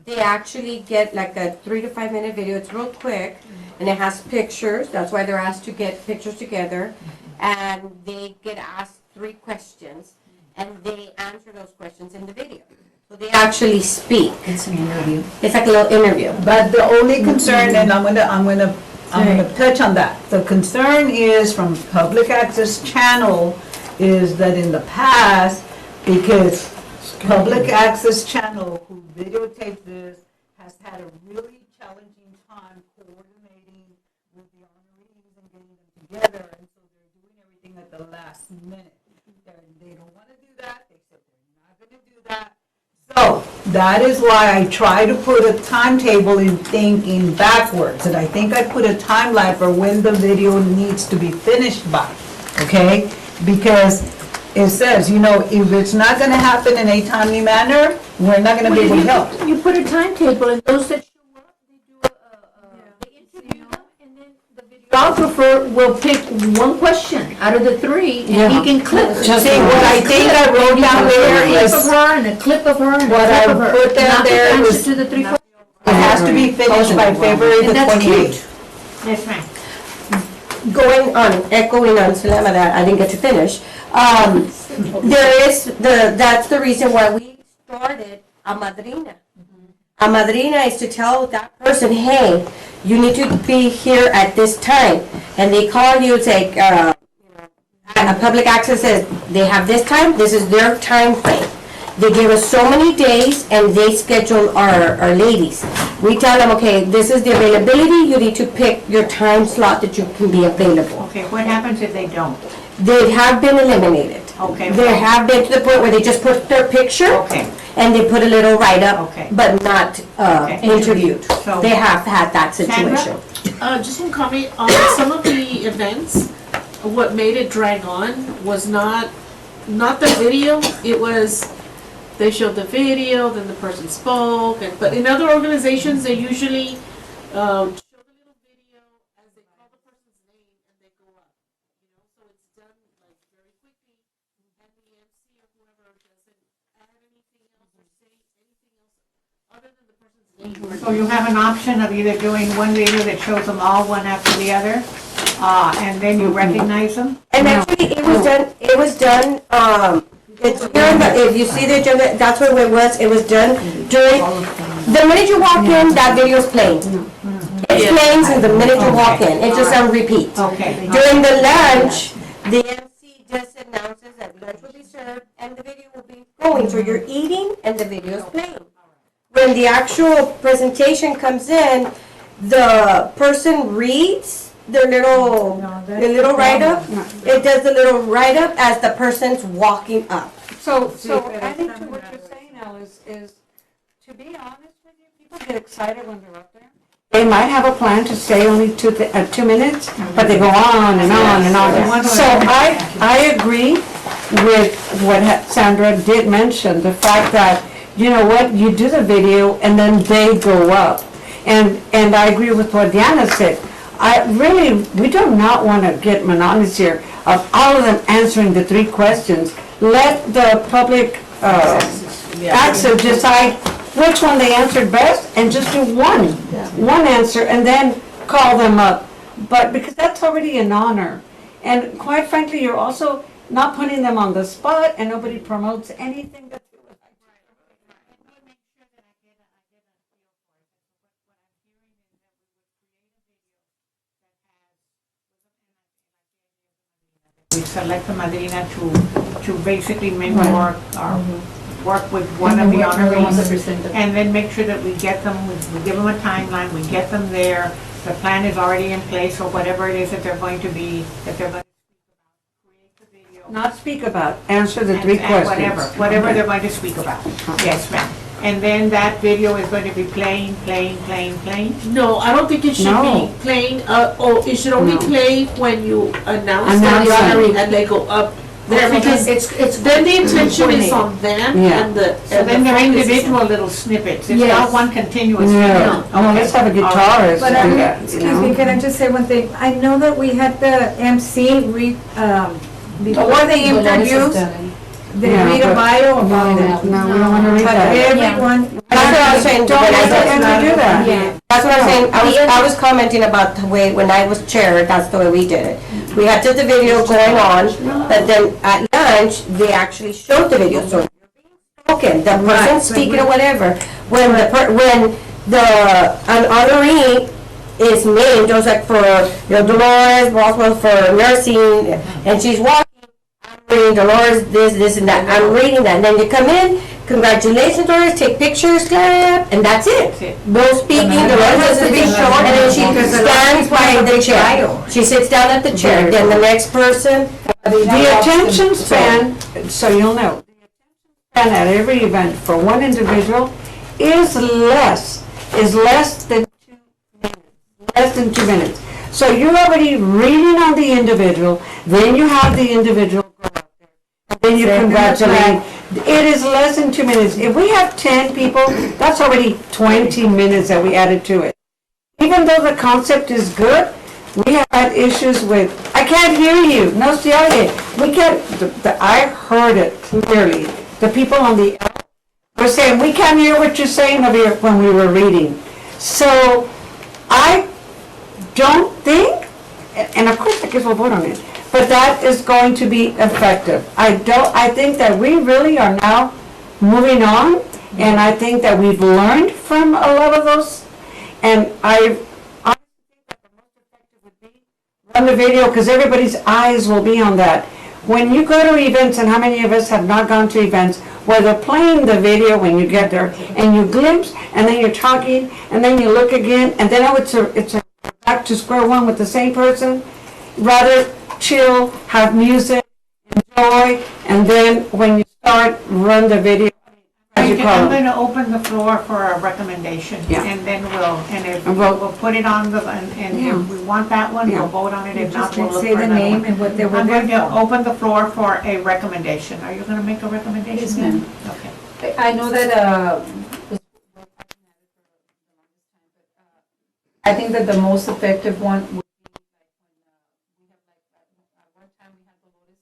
They actually get like a 3 to 5 minute video. It's real quick, and it has pictures. That's why they're asked to get pictures together, and they get asked 3 questions, and they answer those questions in the video. So they actually speak. It's an interview. It's like a little interview. But the only concern, and I'm gonna touch on that. The concern is from public access channel is that in the past, because public access channel who videotaped this has had a really challenging time coordinating with the honorees and getting them together, and so they're doing everything at the last minute. They don't want to do that. They said So that is why I try to put a timetable in thinking backwards. And I think I put a timeline for when the video needs to be finished by, okay? Because it says, you know, if it's not gonna happen in a timely manner, we're not gonna be able to help. You put a timetable and those that show up, they do they interview them and then the videographer will pick one question out of the three and he can clip. See, what I think I wrote down there is, A clip of her and a clip of her and a what I clip of her. put down Not the there answer was- to the three questions. it has to be finished by February the And that's 28th. Yes, ma'am. Going on, echoing on Salema that I didn't get to finish. That's the reason why we started a madrina. A madrina is to tell that person, hey, you need to be here at this time. And they call you, say, a public access says, they have this time, this is their time frame. They give us so many days and they schedule our ladies. We tell them, okay, this is the availability, you need to pick your time slot that you can be available. Okay, what happens if they don't? They have been eliminated. Okay. There have been to the point where they just put their picture Okay. and they put a little write-up, Okay. but not Okay. interviewed. So- They have had that Sandra? situation. Just one comment on some of the events. What made it drag on was not the video. It was they showed the video, then the person spoke. But in other organizations, they usually show the little video as they call the person's name and they go up. You know, so it's done like very quickly, and the MC or whoever doesn't add anything else or say anything else other than the person's name. So you have an option of either doing one video that shows them all one after the other, and then you recognize them? And actually, it was done, it's here in the, if you see the agenda, that's where it was done during, the minute you walk in, that video's playing. It's playing since the minute you walk in, it's just on repeat. Okay. During the lunch, the MC just announces that lunch will be served and the video will be going, so you're eating and the video's playing. When the actual presentation comes in, the person reads their little write-up. It does the little write-up as the person's walking up. So adding to what you're saying, Alice, is, to be honest with you, people get excited when they're up there. They might have a plan to stay only 2 minutes, but they go on and on and on. So I agree with what Sandra did mention, the fact that, you know what, you do the video and then they go up. And I agree with what Diana said. We do not want to get monotonous here of all of them answering the 3 questions. Let the public access decide which one they answered best and just do one answer and then call them up. But because that's already an honor. And quite frankly, you're also not putting them on the spot and nobody promotes anything that they would like to. We select the madrina to basically mentor or work with one of the honorees. And then make sure that we get them, we give them a timeline, we get them there. The plan is already in place, or whatever it is that they're going to be, that they're going to create the video. Not speak about, answer the 3 And questions. whatever they're going to speak about. Yes, ma'am. And then that video is going to be playing. No, I don't think it should No. be playing, it should only No. play when you announce that Announce the it. honoree and they go up there, because It's then the intention is on them Yeah. and the. So then they're individual little snippets. It's not Yes. one continuous. No, video. no, let's have a guitarist But do that, you excuse me, know? can I just say one thing? I know that we had the MC read, before the interviews, they Yeah, read a but- bio about it. No, we don't want to read But that. everyone. That's what I was saying. Don't when I let said- them do that. Yeah. That's what I'm saying, I was commenting about the way, when I was chair, that's the way we did it. We had just the video going on, but then at lunch, they actually showed the video, so spoken, the person speaking or whatever. When an honoree is named, just like for, Dolores Boswell for nursing, and she's walking, I'm reading Dolores, this, and that, I'm reading that, and then you come in, congratulations, Dolores, take pictures, clap, and that's it. No speaking, Dolores has to be shown, and then she stands by the chair. She sits down at the chair, then the next person. The attention span, so you'll know, the attention done at every event for one individual is less than 2 minutes. Less than 2 minutes. So you're already reading on the individual, then you have the individual go out there, and then you congratulate. It is less than 2 minutes. If we have 10 people, that's already 20 minutes that we added to it. Even though the concept is good, we have had issues with, I can't hear you, no se oye. We can't, I heard it clearly. The people on the were saying, we can't hear what you're saying over here when we were reading. So I don't think, and of course I guess we'll vote on it, but that is going to be effective. I think that we really are now moving on, and I think that we've learned from a lot of those, and I honestly think that the most effective would be run the video, because everybody's eyes will be on that. When you go to events, and how many of us have not gone to events, where they're playing the video when you get there, and you glimpse, and then you're talking, and then you look again, and then it's a back to square one with the same person. Rather chill, have music, enjoy, and then when you start, run the video. As you call I'm it. going to open the floor for a recommendation, Yeah. and then And we'll- we'll put it on the, and Yeah. if we want that one, Yeah. we'll vote on it, if not, Just we'll look say for the another name one. and what they were I'm going there to for. open the floor for a recommendation. Are you going to make a recommendation? Yes, then? ma'am. Okay. I know that, I think that the most effective one would be like when we have like, at one time we had Dolores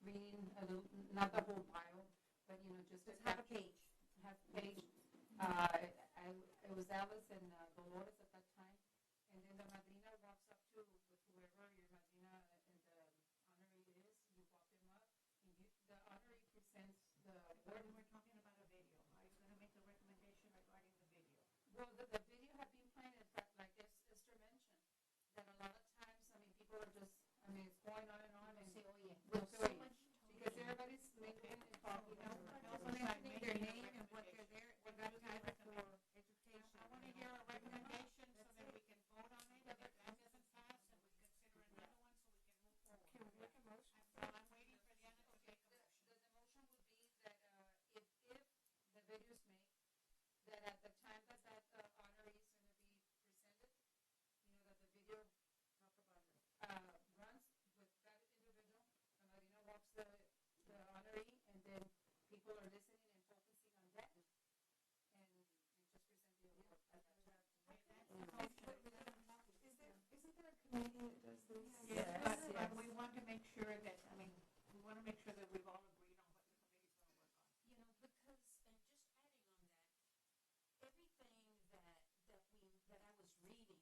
reading a little, not the whole bio, but just half a page. Half a page. It was Alice and Dolores at that time, and then the madrina walks up to whoever your madrina and the honoree is, you walk them up, and the honoree presents the word. We're talking about a video. Are you going to make a recommendation regarding the video? Well, the video had been playing, in fact, like Esther mentioned, that a lot of times, people are just, it's going on and say, oh yeah, with so much, because everybody's making and talking, also mentioning their name and what they're there, what that time for education. I want to hear a recommendation so that we can vote on it, if that doesn't pass, and we consider another one so we can move forward. Can we make a motion? Well, I'm waiting for Diana to make a motion. The motion would be that if the video is made, that at the time that honor is going to be presented, that the video runs with that individual, the marina walks the honoree, and then people are listening and focusing on that, and just present the video. Isn't there a committee that does this? Yes, but we want to make sure that, we want to make sure that we've all agreed on what the committee's going to work on. Because, and just adding on that, everything that I was reading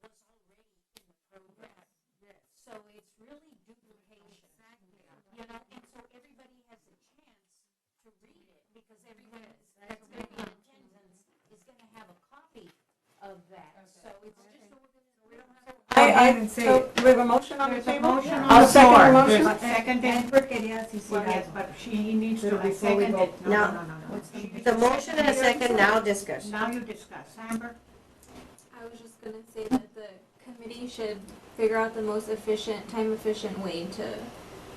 was already in the program. Yes. So it's really duplication. Exactly. And so everybody has a chance to read it, because everyone that's going to be in attendance is going to have a copy of that. So it's just so we don't have. So we have a motion on the There's a table? motion on I'll the floor. second the motion. There's a second. Well, yes, but he needs to second it. No. She needs The to motion second and a it. second, now discuss. Now you discuss. Amber? I was just gonna say that the committee should figure out the most efficient, time-efficient way to,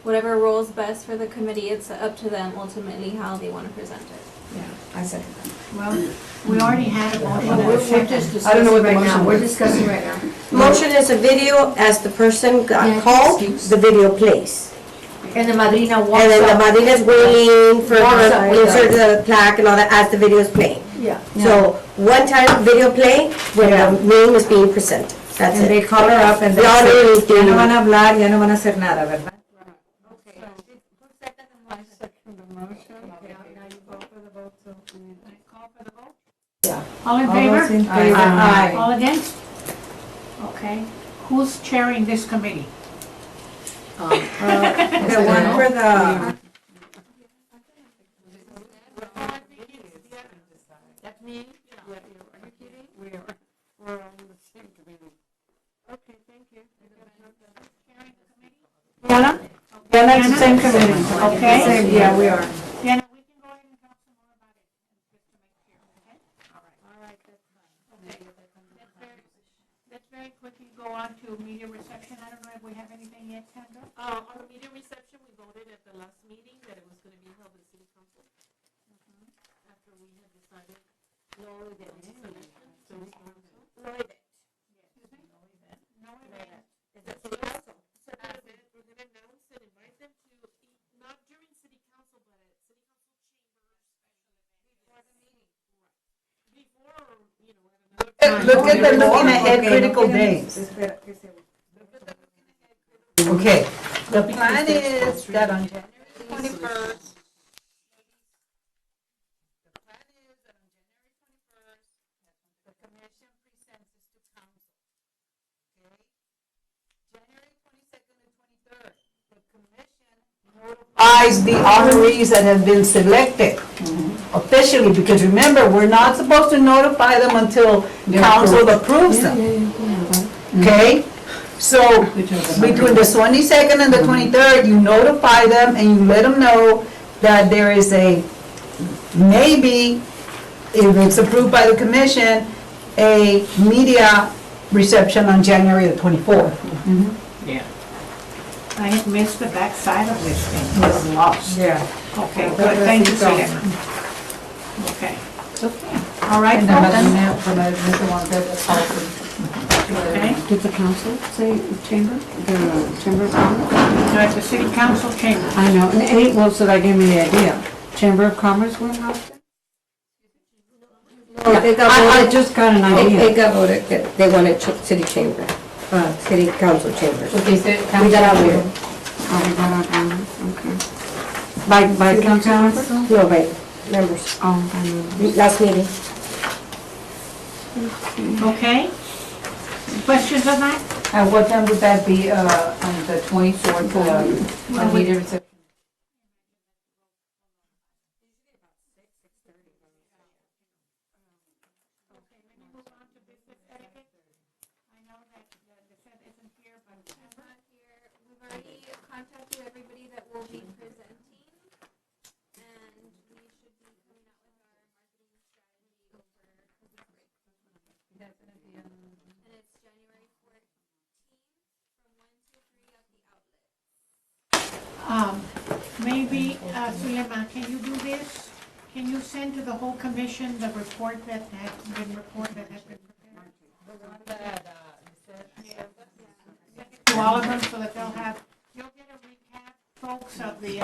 whatever rolls best for the committee, it's up to them ultimately how they wanna present it. I second. Well, we already had a motion. and a We're second. just I don't know what the discussing right now. motion We're was. discussing right now. Motion is a video, as the person got called, the video plays. And the madrina walks And then the up. madrina's waiting for Walks her, up. insert the plaque and all that as the video is playing. Yeah. So, one time video play, when the name is being presented. That's And they it. call her up and they The say, honoree is ya no doing- van a hablar, ya no van a hacer nada, ¿verdad? Okay. I second the motion. Now you vote for the vote, so. Call for the vote? Yeah. All in All favor? those in favor? Aye. All against? Okay. Who's chairing this committee? The one for the, That's me? We're on the same committee. Okay, thank you. Chairing the committee? Diana? Diana's the same committee. Okay. Same, yeah, we are. Diana, we can go ahead and talk some more about it, just to make sure, okay? All right, that's fine. Okay. Let's very quickly go on to media reception. I don't know if we have anything yet, Sandra? On the media reception, we voted at the last meeting that it was gonna be held at City Council. decided. No event. City council. No event. No event. It's a city council. We're gonna announce and invite them to eat, not during city council, but at city council chambers. Before, you know, at another. Look at the looking ahead critical days. Espera, que se- Okay, the plan is that on January 21st, the plan is that on January 21st, the commission presents this to council. Okay? January 22nd and 23rd, the commission notifies the honorees that have been selected officially, because remember, we're not supposed to notify them until council approves them. Okay? So, between the 22nd and the 23rd, you notify them and you let them know that there is a, maybe, if it's approved by the commission, a media reception on January the 24th. I had missed the backside of this thing, I was lost. Yeah. Okay, good, thank you, Selena. Okay. All right, okay. Did the council say chamber? The chamber of commerce? So at the city council chamber. I know, and eight, well, so that gave me the idea. Chamber of Commerce went out? No, they got I voted, just got an it idea. got voted that they wanted city chamber, city council chambers. Okay, so We got out there. Oh, we got our, okay. By council members? No, by members. Oh, by members. Last meeting. Okay? Questions on that? And what time would that be, on the 24th, on media reception? Okay, let me move on to business etiquette. I know that the Fed isn't here, but I'm not here. We've already contacted everybody that will be presenting, and we should be coming out with our marketing strategy over Christmas break. And it's January 14th from 1 to 3 at the outlet. maybe, Suleiman, can you do this? Can you send to the whole commission the report that has been prepared? To all of them, so that you'll get a recap, folks, of the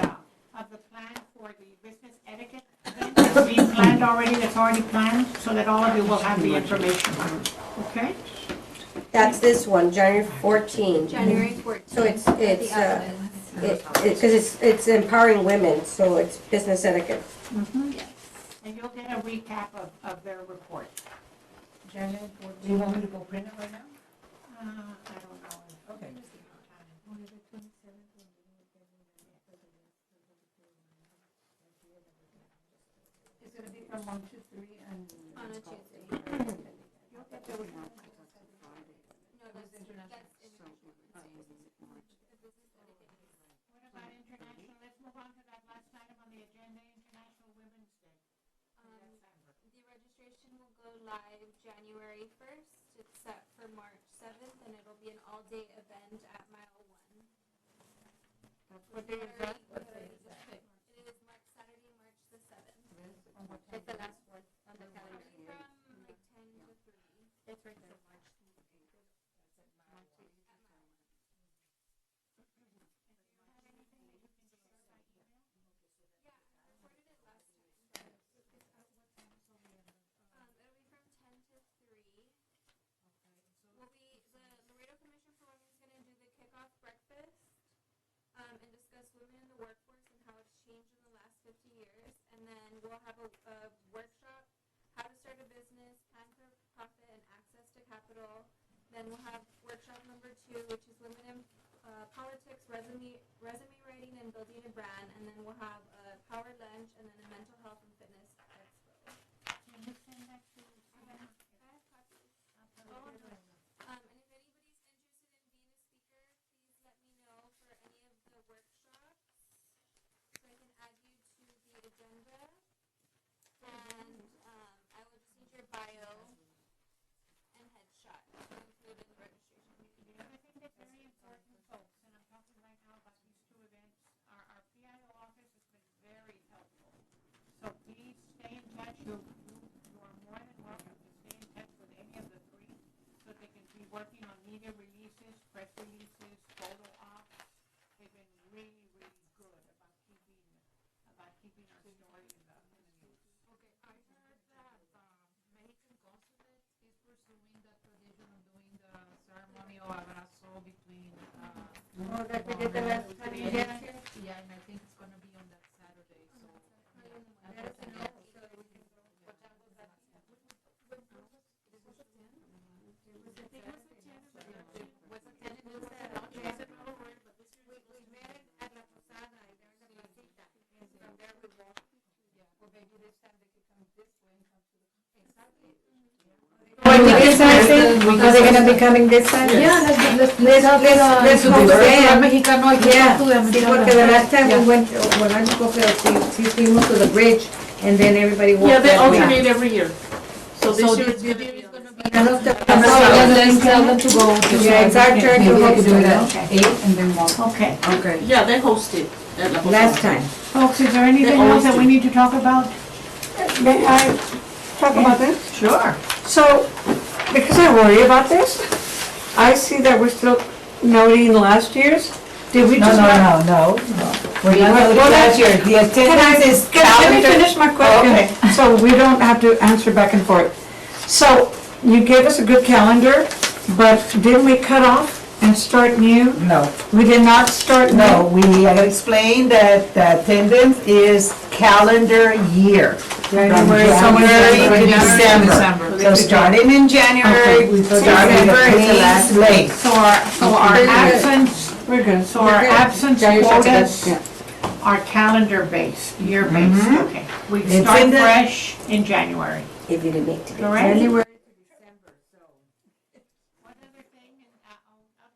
plan for the business etiquette event that's being planned already, that's already planned, so that all of you will have the information, okay? That's this one, January 14. January 14th. So it's, at the outlet. because it's empowering women, so it's business etiquette. Yes. And you'll get a recap of their report. Do you want me to go print it right now? I don't know. Okay. It's gonna be from 1 to 3 and. On a Tuesday. You'll get the No, that's international. What about international? Let's move on to that last item on the agenda, International Women's Day. The registration will go live January 1st. It's set for March 7th, and it'll be an all-day event at Mile 1. What day is that? It is Saturday, March the 7th. It's the last one on the calendar. From like 10 to 3. It's right there. It'll be from 10 to 3. The Laredo Commission for Women is going to do the kickoff breakfast and discuss women in the workforce and how it's changed in the last 50 years. And then we'll have a workshop, how to start a business, plan for profit, and access to capital. Then we'll have workshop number 2, which is women in politics, resume writing, and building a brand. And then we'll have a power lunch and then a mental health and fitness expo. Can you send that to? I have copies. And if anybody's interested in being a speaker, please let me know for any of the workshops so I can add you to the agenda. And I will just need your bio and headshot to include in the registration. The other thing that's very important, folks, and I'm talking right now about these two events, our PIO office has been very helpful. So be working on media releases, press releases, photo ops. They've been really, really good about keeping our story in the news. Okay, I heard that Mexican consulate is pursuing the tradition of doing the ceremonial abrazo between Oh, that we did the last time, yeah. yeah, and I think it's gonna be on that Saturday, so. Let us know so that we can go. What time was that? We met at La Posada, and there's a placita, and from there we walked. Or maybe this time they could come this way and come to the. Exactly. Are they gonna be coming this time? Yeah, let's hope Yeah. Yeah, Sí, porque the last time we went, well, I spoke, sí fuimos to the bridge, and then everybody walked Yeah, they that way. alternate every year. So this year it's gonna be. Let's tell them to go. Yeah, it's our turn to host do it. that. 8 and then walk. Okay, Okay. Yeah, they hosted at La Posada. Last time. folks, is there anything else that we need to talk about? May I talk about this? Sure. So, because I worry about this, I see that we're still noting last year's. Did we just? No. We're not Well, voting last year. The attendance is Let me calendar. finish my question, so we don't have to answer back and forth. So, you gave us a good calendar, but didn't we cut off and start new? No, We did not start new? no, we gotta explain that the attendance is calendar year. From January to December. So starting in January, we start with a clean slate. So our absence, We're good. so our absence quotas Yeah. are calendar-based, year-based, okay. We It's start in the- fresh in January, If you didn't make today. correct? January. One other thing, and I'm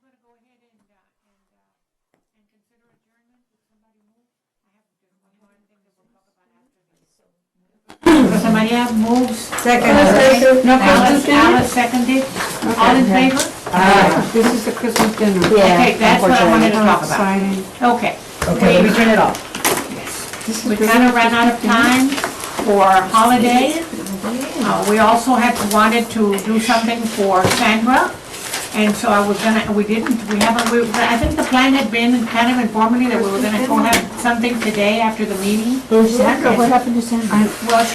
gonna go ahead and consider adjournment. Did somebody move? I have just one more thing that we'll talk about after this. Somebody have moves? Second. No Christmas dinner? Alice seconded. All in favor? This is the Christmas dinner. Okay, that's what I wanted to talk about. Exciting. Okay. Okay, we turn it off. We kind of ran out of time for holiday. We also wanted to do something for Sandra. And so I was gonna, I think the plan had been kind of informally that we were gonna go have something today after the meeting. Sandra, what happened to Sandra? Well,